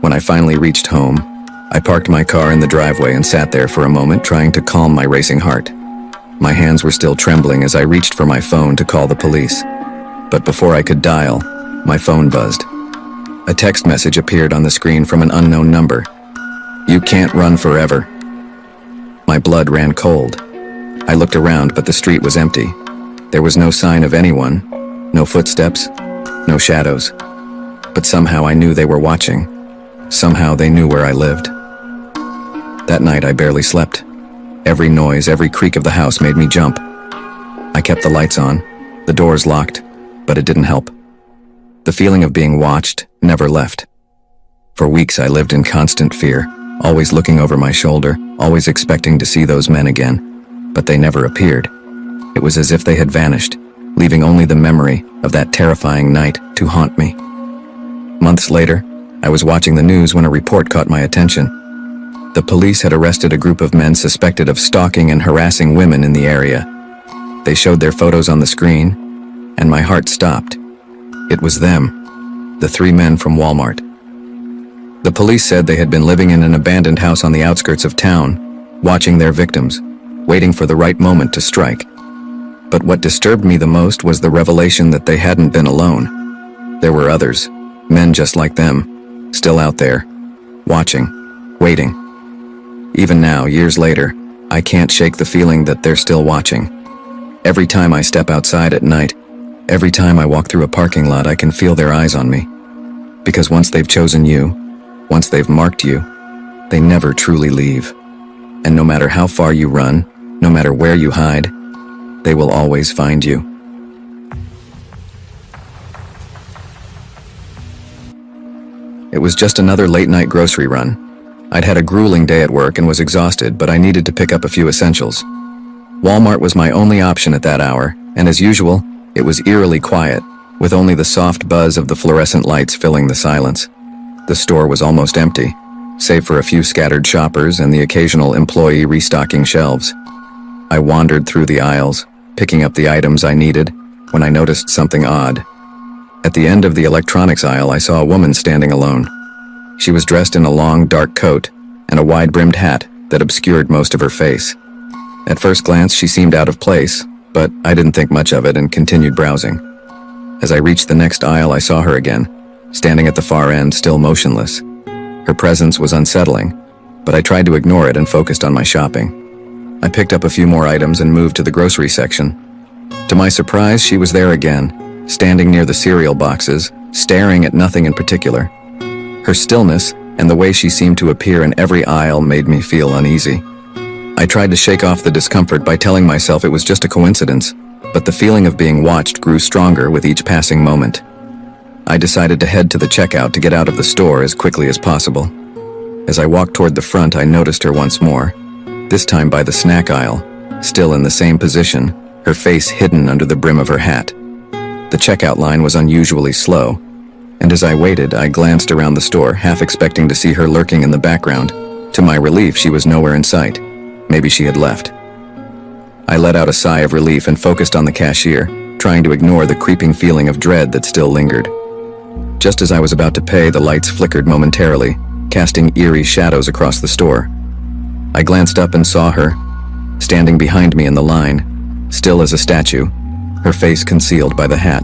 When I finally reached home, I parked my car in the driveway and sat there for a moment, trying to calm my racing heart. My hands were still trembling as I reached for my phone to call the police. But before I could dial, my phone buzzed. A text message appeared on the screen from an unknown number. "You can't run forever." My blood ran cold. I looked around, but the street was empty. There was no sign of anyone, no footsteps, no shadows. But somehow I knew they were watching. Somehow they knew where I lived. That night I barely slept. Every noise, every creak of the house made me jump. I kept the lights on, the doors locked, but it didn't help. The feeling of being watched never left. For weeks I lived in constant fear, always looking over my shoulder, always expecting to see those men again, but they never appeared. It was as if they had vanished, leaving only the memory of that terrifying night to haunt me. Months later, I was watching the news when a report caught my attention. The police had arrested a group of men suspected of stalking and harassing women in the area. They showed their photos on the screen, and my heart stopped. It was them, the three men from Walmart. The police said they had been living in an abandoned house on the outskirts of town, watching their victims, waiting for the right moment to strike. But what disturbed me the most was the revelation that they hadn't been alone. There were others, men just like them, still out there, watching, waiting. Even now, years later, I can't shake the feeling that they're still watching. Every time I step outside at night, every time I walk through a parking lot, I can feel their eyes on me. Because once they've chosen you, once they've marked you, they never truly leave. And no matter how far you run, no matter where you hide, they will always find you. It was just another late-night grocery run. I'd had a grueling day at work and was exhausted, but I needed to pick up a few essentials. Walmart was my only option at that hour, and as usual, it was eerily quiet, with only the soft buzz of the fluorescent lights filling the silence. The store was almost empty, save for a few scattered shoppers and the occasional employee restocking shelves. I wandered through the aisles, picking up the items I needed, when I noticed something odd. At the end of the electronics aisle, I saw a woman standing alone. She was dressed in a long, dark coat and a wide-brimmed hat that obscured most of her face. At first glance, she seemed out of place, but I didn't think much of it and continued browsing. As I reached the next aisle, I saw her again, standing at the far end, still motionless. Her presence was unsettling, but I tried to ignore it and focused on my shopping. I picked up a few more items and moved to the grocery section. To my surprise, she was there again, standing near the cereal boxes, staring at nothing in particular. Her stillness and the way she seemed to appear in every aisle made me feel uneasy. I tried to shake off the discomfort by telling myself it was just a coincidence, but the feeling of being watched grew stronger with each passing moment. I decided to head to the checkout to get out of the store as quickly as possible. As I walked toward the front, I noticed her once more, this time by the snack aisle, still in the same position, her face hidden under the brim of her hat. The checkout line was unusually slow, and as I waited, I glanced around the store, half expecting to see her lurking in the background. To my relief, she was nowhere in sight. Maybe she had left. I let out a sigh of relief and focused on the cashier, trying to ignore the creeping feeling of dread that still lingered. Just as I was about to pay, the lights flickered momentarily, casting eerie shadows across the store. I glanced up and saw her, standing behind me in the line, still as a statue, her face concealed by the hat.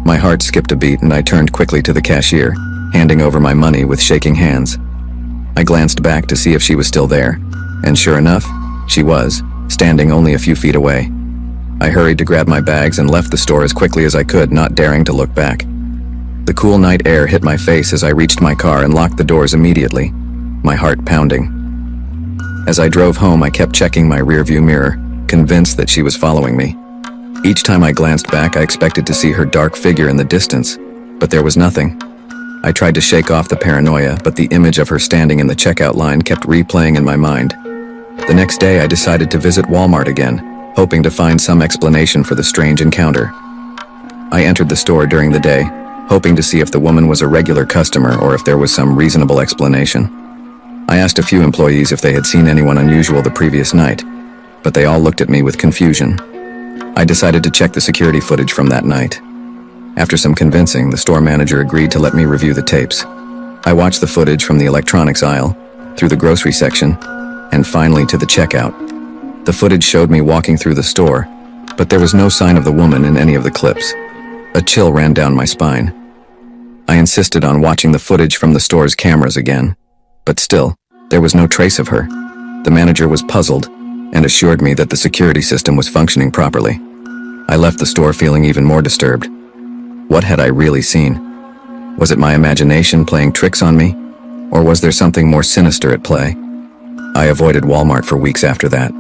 My heart skipped a beat and I turned quickly to the cashier, handing over my money with shaking hands. I glanced back to see if she was still there, and sure enough, she was, standing only a few feet away. I hurried to grab my bags and left the store as quickly as I could, not daring to look back. The cool night air hit my face as I reached my car and locked the doors immediately, my heart pounding. As I drove home, I kept checking my rearview mirror, convinced that she was following me. Each time I glanced back, I expected to see her dark figure in the distance, but there was nothing. I tried to shake off the paranoia, but the image of her standing in the checkout line kept replaying in my mind. The next day, I decided to visit Walmart again, hoping to find some explanation for the strange encounter. I entered the store during the day, hoping to see if the woman was a regular customer or if there was some reasonable explanation. I asked a few employees if they had seen anyone unusual the previous night, but they all looked at me with confusion. I decided to check the security footage from that night. After some convincing, the store manager agreed to let me review the tapes. I watched the footage from the electronics aisle, through the grocery section, and finally to the checkout. The footage showed me walking through the store, but there was no sign of the woman in any of the clips. A chill ran down my spine. I insisted on watching the footage from the store's cameras again, but still, there was no trace of her. The manager was puzzled and assured me that the security system was functioning properly. I left the store feeling even more disturbed. What had I really seen? Was it my imagination playing tricks on me? Or was there something more sinister at play? I avoided Walmart for weeks after that.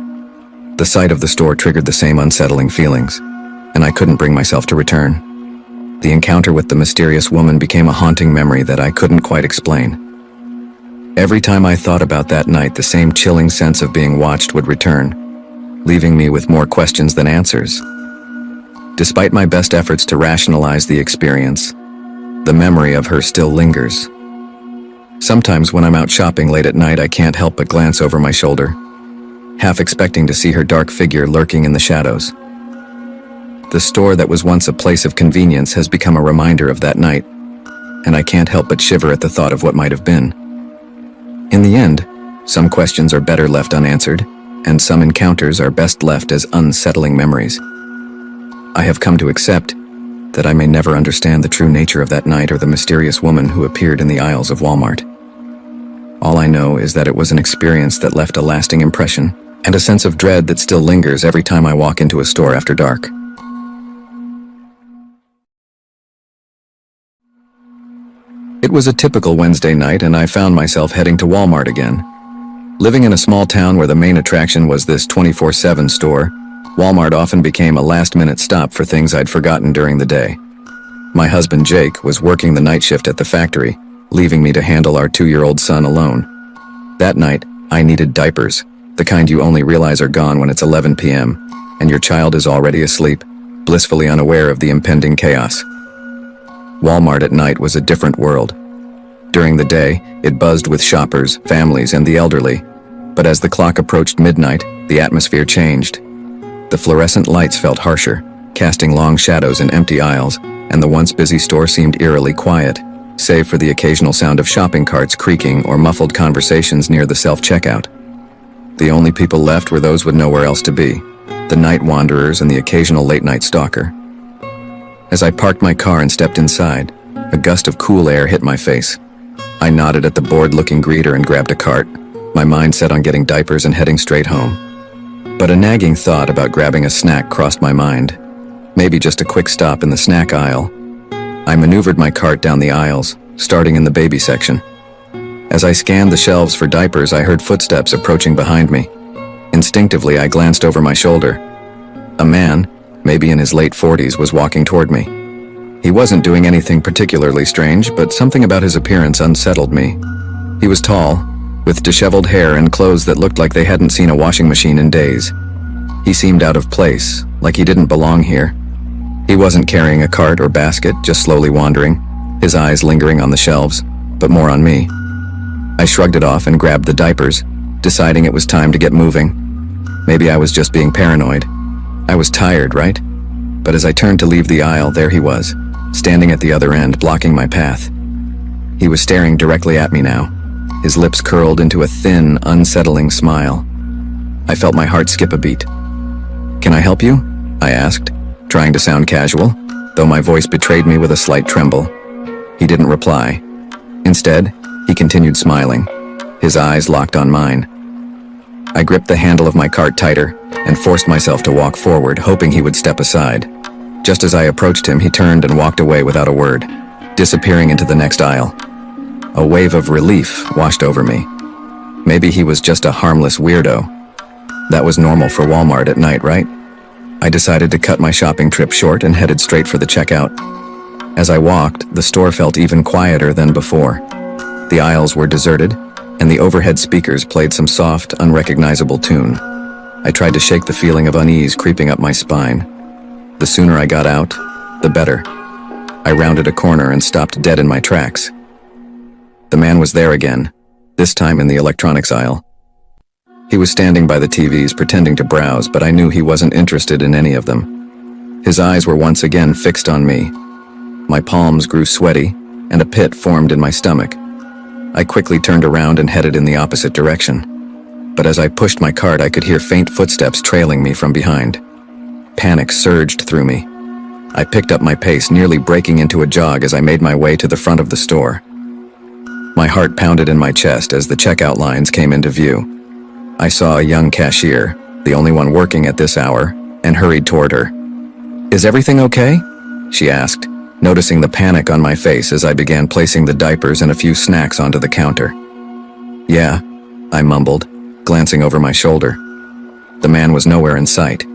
The sight of the store triggered the same unsettling feelings, and I couldn't bring myself to return. The encounter with the mysterious woman became a haunting memory that I couldn't quite explain. Every time I thought about that night, the same chilling sense of being watched would return, leaving me with more questions than answers. Despite my best efforts to rationalize the experience, the memory of her still lingers. Sometimes when I'm out shopping late at night, I can't help but glance over my shoulder, half expecting to see her dark figure lurking in the shadows. The store that was once a place of convenience has become a reminder of that night, and I can't help but shiver at the thought of what might have been. In the end, some questions are better left unanswered, and some encounters are best left as unsettling memories. I have come to accept that I may never understand the true nature of that night or the mysterious woman who appeared in the aisles of Walmart. All I know is that it was an experience that left a lasting impression and a sense of dread that still lingers every time I walk into a store after dark. It was a typical Wednesday night, and I found myself heading to Walmart again. Living in a small town where the main attraction was this 24/7 store, Walmart often became a last-minute stop for things I'd forgotten during the day. My husband Jake was working the night shift at the factory, leaving me to handle our 2-year-old son alone. That night, I needed diapers, the kind you only realize are gone when it's 11 p.m., and your child is already asleep, blissfully unaware of the impending chaos. Walmart at night was a different world. During the day, it buzzed with shoppers, families, and the elderly. But as the clock approached midnight, the atmosphere changed. The fluorescent lights felt harsher, casting long shadows in empty aisles, and the once busy store seemed eerily quiet, save for the occasional sound of shopping carts creaking or muffled conversations near the self-checkout. The only people left were those with nowhere else to be, the night wanderers and the occasional late-night stalker. As I parked my car and stepped inside, A gust of cool air hit my face. I nodded at the bored-looking greeter and grabbed a cart, my mind set on getting diapers and heading straight home. But a nagging thought about grabbing a snack crossed my mind. Maybe just a quick stop in the snack aisle. I maneuvered my cart down the aisles, starting in the baby section. As I scanned the shelves for diapers, I heard footsteps approaching behind me. Instinctively, I glanced over my shoulder. A man, maybe in his late 40s, was walking toward me. He wasn't doing anything particularly strange, but something about his appearance unsettled me. He was tall, with disheveled hair and clothes that looked like they hadn't seen a washing machine in days. He seemed out of place, like he didn't belong here. He wasn't carrying a cart or basket, just slowly wandering, his eyes lingering on the shelves, but more on me. I shrugged it off and grabbed the diapers, deciding it was time to get moving. Maybe I was just being paranoid. I was tired, right? But as I turned to leave the aisle, there he was, standing at the other end, blocking my path. He was staring directly at me now, his lips curled into a thin, unsettling smile. I felt my heart skip a beat. "Can I help you?" I asked, trying to sound casual, though my voice betrayed me with a slight tremble. He didn't reply. Instead, he continued smiling, his eyes locked on mine. I gripped the handle of my cart tighter and forced myself to walk forward, hoping he would step aside. Just as I approached him, he turned and walked away without a word, disappearing into the next aisle. A wave of relief washed over me. Maybe he was just a harmless weirdo. That was normal for Walmart at night, right? I decided to cut my shopping trip short and headed straight for the checkout. As I walked, the store felt even quieter than before. The aisles were deserted, and the overhead speakers played some soft, unrecognizable tune. I tried to shake the feeling of unease creeping up my spine. The sooner I got out, the better. I rounded a corner and stopped dead in my tracks. The man was there again, this time in the electronics aisle. He was standing by the TVs pretending to browse, but I knew he wasn't interested in any of them. His eyes were once again fixed on me. My palms grew sweaty, and a pit formed in my stomach. I quickly turned around and headed in the opposite direction. But as I pushed my cart, I could hear faint footsteps trailing me from behind. Panic surged through me. I picked up my pace, nearly breaking into a jog as I made my way to the front of the store. My heart pounded in my chest as the checkout lines came into view. I saw a young cashier, the only one working at this hour, and hurried toward her. "Is everything okay?" she asked, noticing the panic on my face as I began placing the diapers and a few snacks onto the counter. "Yeah," I mumbled, glancing over my shoulder. The man was nowhere in sight.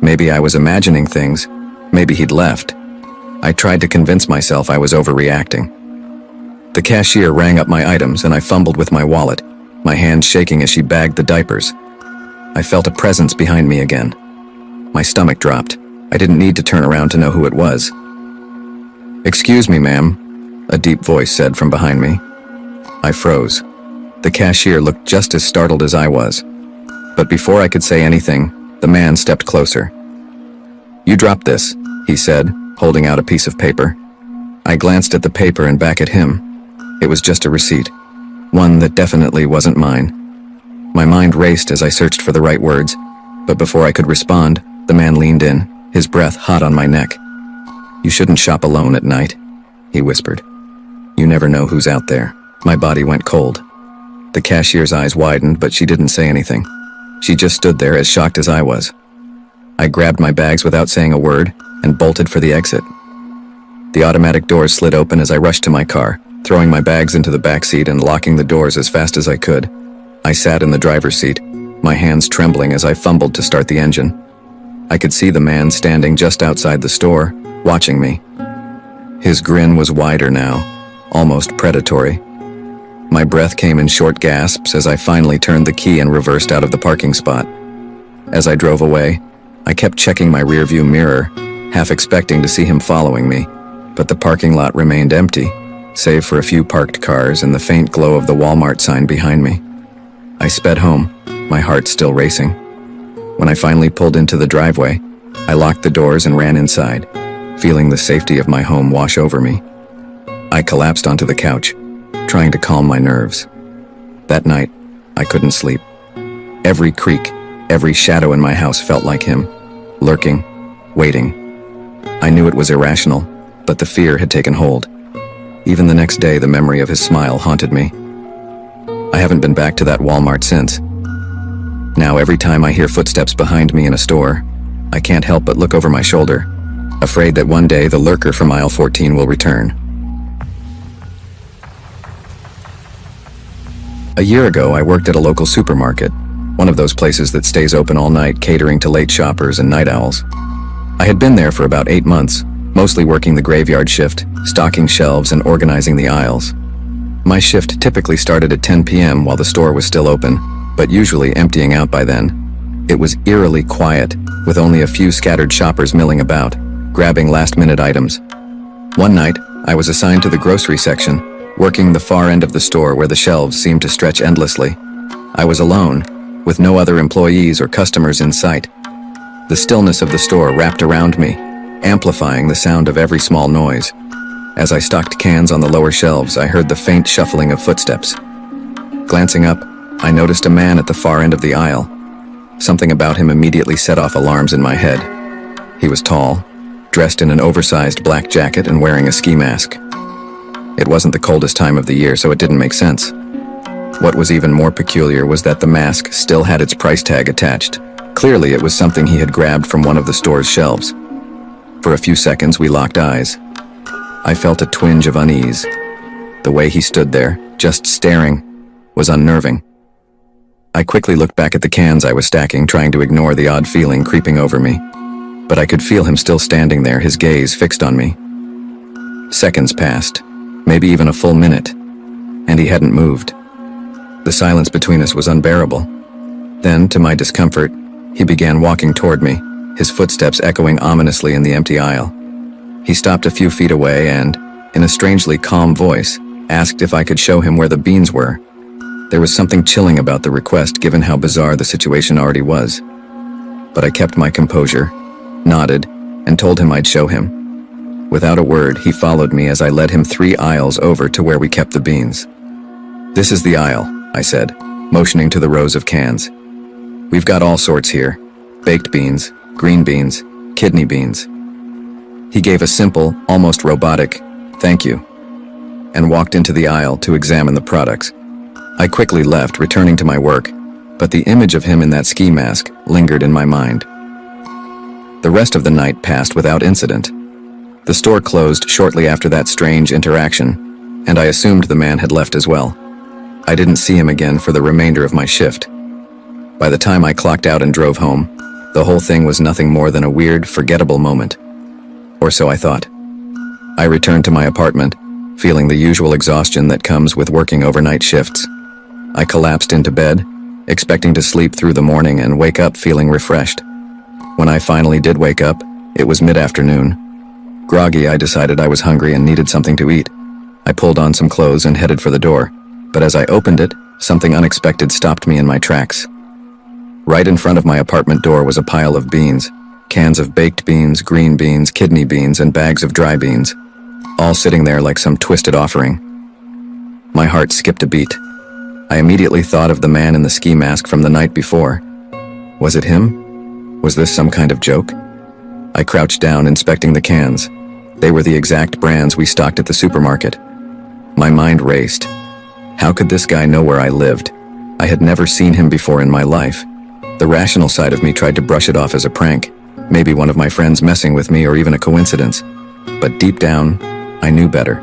Maybe I was imagining things. Maybe he'd left. I tried to convince myself I was overreacting. The cashier rang up my items and I fumbled with my wallet, my hand shaking as she bagged the diapers. I felt a presence behind me again. My stomach dropped. I didn't need to turn around to know who it was. "Excuse me, ma'am," a deep voice said from behind me. I froze. The cashier looked just as startled as I was. But before I could say anything, the man stepped closer. "You dropped this," he said, holding out a piece of paper. I glanced at the paper and back at him. It was just a receipt, one that definitely wasn't mine. My mind raced as I searched for the right words, but before I could respond, the man leaned in, his breath hot on my neck. "You shouldn't shop alone at night," he whispered. "You never know who's out there." My body went cold. The cashier's eyes widened, but she didn't say anything. She just stood there as shocked as I was. I grabbed my bags without saying a word and bolted for the exit. The automatic doors slid open as I rushed to my car, throwing my bags into the back seat and locking the doors as fast as I could. I sat in the driver's seat, my hands trembling as I fumbled to start the engine. I could see the man standing just outside the store, watching me. His grin was wider now, almost predatory. My breath came in short gasps as I finally turned the key and reversed out of the parking spot. As I drove away, I kept checking my rearview mirror, half expecting to see him following me, but the parking lot remained empty, save for a few parked cars and the faint glow of the Walmart sign behind me. I sped home, my heart still racing. When I finally pulled into the driveway, I locked the doors and ran inside, feeling the safety of my home wash over me. I collapsed onto the couch, trying to calm my nerves. That night, I couldn't sleep. Every creak, every shadow in my house felt like him, lurking, waiting. I knew it was irrational, but the fear had taken hold. Even the next day, the memory of his smile haunted me. I haven't been back to that Walmart since. Now, every time I hear footsteps behind me in a store, I can't help but look over my shoulder, afraid that one day the lurker from aisle 14 will return. A year ago, I worked at a local supermarket, one of those places that stays open all night, catering to late shoppers and night owls. I had been there for about 8 months, mostly working the graveyard shift, stocking shelves and organizing the aisles. My shift typically started at 10 p.m. while the store was still open, but usually emptying out by then. It was eerily quiet, with only a few scattered shoppers milling about, grabbing last-minute items. One night, I was assigned to the grocery section, working the far end of the store where the shelves seemed to stretch endlessly. I was alone, with no other employees or customers in sight. The stillness of the store wrapped around me, amplifying the sound of every small noise. As I stocked cans on the lower shelves, I heard the faint shuffling of footsteps. Glancing up, I noticed a man at the far end of the aisle. Something about him immediately set off alarms in my head. He was tall, dressed in an oversized black jacket and wearing a ski mask. It wasn't the coldest time of the year, so it didn't make sense. What was even more peculiar was that the mask still had its price tag attached. Clearly, it was something he had grabbed from one of the store's shelves. For a few seconds, we locked eyes. I felt a twinge of unease. The way he stood there, just staring, was unnerving. I quickly looked back at the cans I was stacking, trying to ignore the odd feeling creeping over me. But I could feel him still standing there, his gaze fixed on me. Seconds passed, maybe even a full minute, and he hadn't moved. The silence between us was unbearable. Then, to my discomfort, he began walking toward me, his footsteps echoing ominously in the empty aisle. He stopped a few feet away and, in a strangely calm voice, asked if I could show him where the beans were. There was something chilling about the request, given how bizarre the situation already was. But I kept my composure, nodded, and told him I'd show him. Without a word, he followed me as I led him 3 aisles over to where we kept the beans. "This is the aisle," I said, motioning to the rows of cans. "We've got all sorts here: baked beans, green beans, kidney beans." He gave a simple, almost robotic, "Thank you," and walked into the aisle to examine the products. I quickly left, returning to my work, but the image of him in that ski mask lingered in my mind. The rest of the night passed without incident. The store closed shortly after that strange interaction, and I assumed the man had left as well. I didn't see him again for the remainder of my shift. By the time I clocked out and drove home, the whole thing was nothing more than a weird, forgettable moment. Or so I thought. I returned to my apartment, feeling the usual exhaustion that comes with working overnight shifts. I collapsed into bed, expecting to sleep through the morning and wake up feeling refreshed. When I finally did wake up, it was mid-afternoon. Groggy, I decided I was hungry and needed something to eat. I pulled on some clothes and headed for the door, but as I opened it, something unexpected stopped me in my tracks. Right in front of my apartment door was a pile of beans, cans of baked beans, green beans, kidney beans, and bags of dry beans, all sitting there like some twisted offering. My heart skipped a beat. I immediately thought of the man in the ski mask from the night before. Was it him? Was this some kind of joke? I crouched down, inspecting the cans. They were the exact brands we stocked at the supermarket. My mind raced. How could this guy know where I lived? I had never seen him before in my life. The rational side of me tried to brush it off as a prank, maybe one of my friends messing with me or even a coincidence. But deep down, I knew better.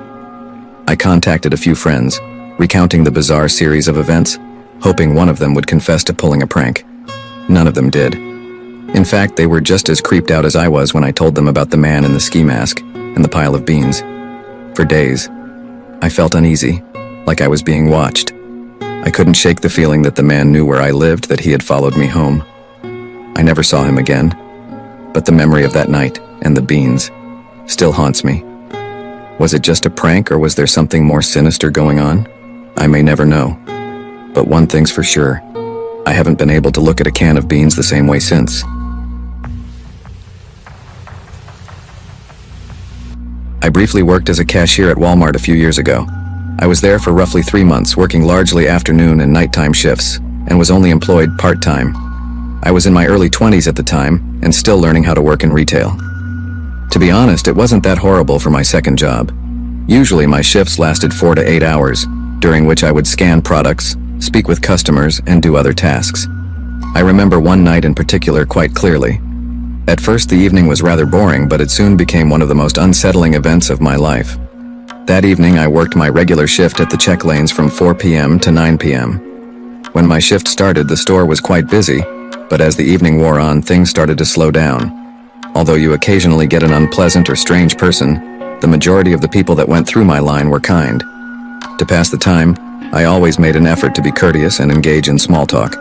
I contacted a few friends, recounting the bizarre series of events, hoping one of them would confess to pulling a prank. None of them did. In fact, they were just as creeped out as I was when I told them about the man in the ski mask and the pile of beans. For days, I felt uneasy, like I was being watched. I couldn't shake the feeling that the man knew where I lived, that he had followed me home. I never saw him again, but the memory of that night and the beans still haunts me. Was it just a prank, or was there something more sinister going on? I may never know. But one thing's for sure, I haven't been able to look at a can of beans the same way since. I briefly worked as a cashier at Walmart a few years ago. I was there for roughly 3 months, working largely afternoon and nighttime shifts, and was only employed part-time. I was in my early 20s at the time, and still learning how to work in retail. To be honest, it wasn't that horrible for my second job. Usually my shifts lasted 4 to 8 hours, during which I would scan products, speak with customers, and do other tasks. I remember one night in particular quite clearly. At first the evening was rather boring, but it soon became one of the most unsettling events of my life. That evening I worked my regular shift at the check lanes from 4 p.m. to 9 p.m. When my shift started, the store was quite busy, but as the evening wore on, things started to slow down. Although you occasionally get an unpleasant or strange person, the majority of the people that went through my line were kind. To pass the time, I always made an effort to be courteous and engage in small talk.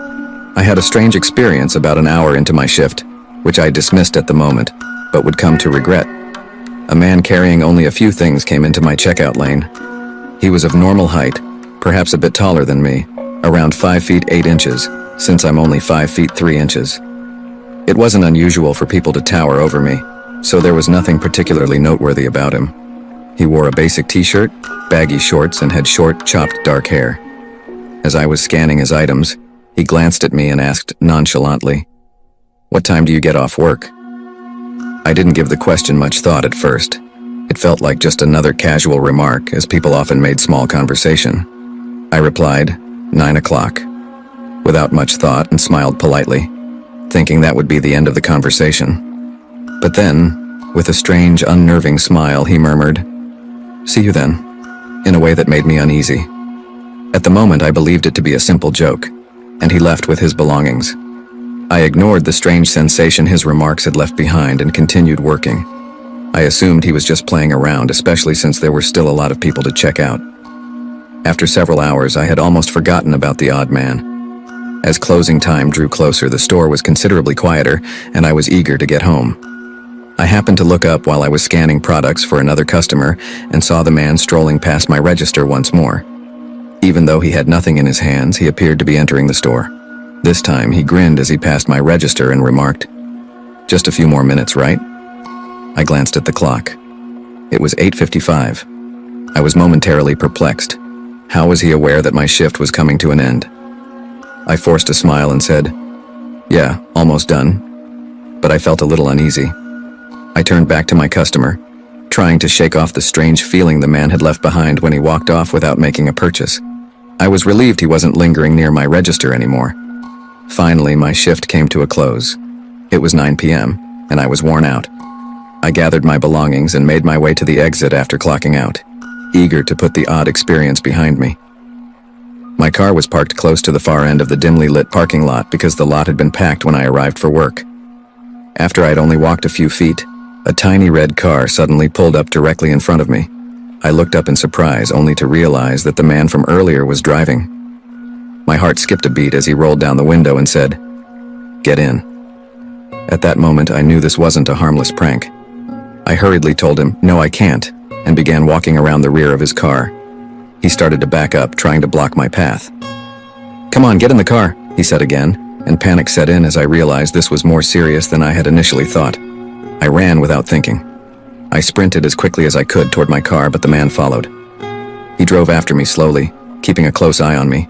I had a strange experience about an hour into my shift, which I dismissed at the moment, but would come to regret. A man carrying only a few things came into my checkout lane. He was of normal height, perhaps a bit taller than me, around 5 feet 8 inches, since I'm only 5 feet 3 inches. It wasn't unusual for people to tower over me, so there was nothing particularly noteworthy about him. He wore a basic t-shirt, baggy shorts, and had short, chopped dark hair. As I was scanning his items, he glanced at me and asked nonchalantly, "What time do you get off work?" I didn't give the question much thought at first. It felt like just another casual remark, as people often made small conversation. I replied, 9 o'clock, without much thought, and smiled politely, thinking that would be the end of the conversation. But then, with a strange, unnerving smile, he murmured, "See you then," in a way that made me uneasy. At the moment, I believed it to be a simple joke, and he left with his belongings. I ignored the strange sensation his remarks had left behind and continued working. I assumed he was just playing around, especially since there were still a lot of people to check out. After several hours, I had almost forgotten about the odd man. As closing time drew closer, the store was considerably quieter, and I was eager to get home. I happened to look up while I was scanning products for another customer and saw the man strolling past my register once more. Even though he had nothing in his hands, he appeared to be entering the store. This time, he grinned as he passed my register and remarked, "Just a few more minutes, right?" I glanced at the clock. It was 8:55. I was momentarily perplexed. How was he aware that my shift was coming to an end? I forced a smile and said, "Yeah, almost done," but I felt a little uneasy. I turned back to my customer, trying to shake off the strange feeling the man had left behind when he walked off without making a purchase. I was relieved he wasn't lingering near my register anymore. Finally, my shift came to a close. It was 9 p.m., and I was worn out. I gathered my belongings and made my way to the exit after clocking out, eager to put the odd experience behind me. My car was parked close to the far end of the dimly lit parking lot because the lot had been packed when I arrived for work. After I'd only walked a few feet, a tiny red car suddenly pulled up directly in front of me. I looked up in surprise, only to realize that the man from earlier was driving. My heart skipped a beat as he rolled down the window and said, "Get in." At that moment, I knew this wasn't a harmless prank. I hurriedly told him, "No, I can't," and began walking around the rear of his car. He started to back up, trying to block my path. "Come on, get in the car," he said again, and panic set in as I realized this was more serious than I had initially thought. I ran without thinking. I sprinted as quickly as I could toward my car, but the man followed. He drove after me slowly, keeping a close eye on me.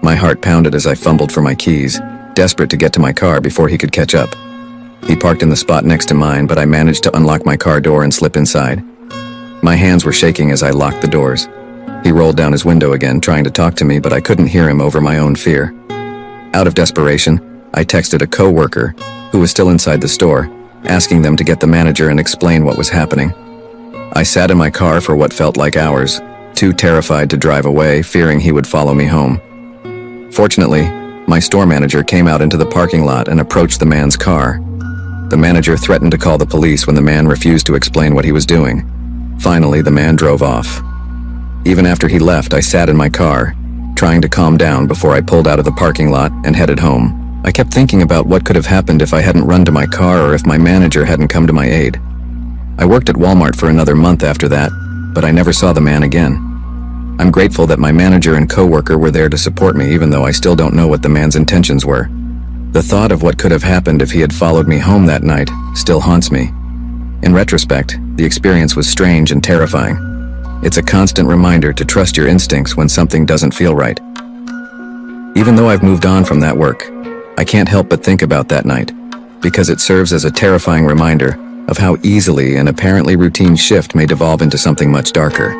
My heart pounded as I fumbled for my keys, desperate to get to my car before he could catch up. He parked in the spot next to mine, but I managed to unlock my car door and slip inside. My hands were shaking as I locked the doors. He rolled down his window again, trying to talk to me, but I couldn't hear him over my own fear. Out of desperation, I texted a co-worker, who was still inside the store, asking them to get the manager and explain what was happening. I sat in my car for what felt like hours, too terrified to drive away, fearing he would follow me home. Fortunately, my store manager came out into the parking lot and approached the man's car. The manager threatened to call the police when the man refused to explain what he was doing. Finally, the man drove off. Even after he left, I sat in my car, trying to calm down before I pulled out of the parking lot and headed home. I kept thinking about what could have happened if I hadn't run to my car or if my manager hadn't come to my aid. I worked at Walmart for another month after that, but I never saw the man again. I'm grateful that my manager and coworker were there to support me, even though I still don't know what the man's intentions were. The thought of what could have happened if he had followed me home that night still haunts me. In retrospect, the experience was strange and terrifying. It's a constant reminder to trust your instincts when something doesn't feel right. Even though I've moved on from that work, I can't help but think about that night, because it serves as a terrifying reminder of how easily an apparently routine shift may devolve into something much darker.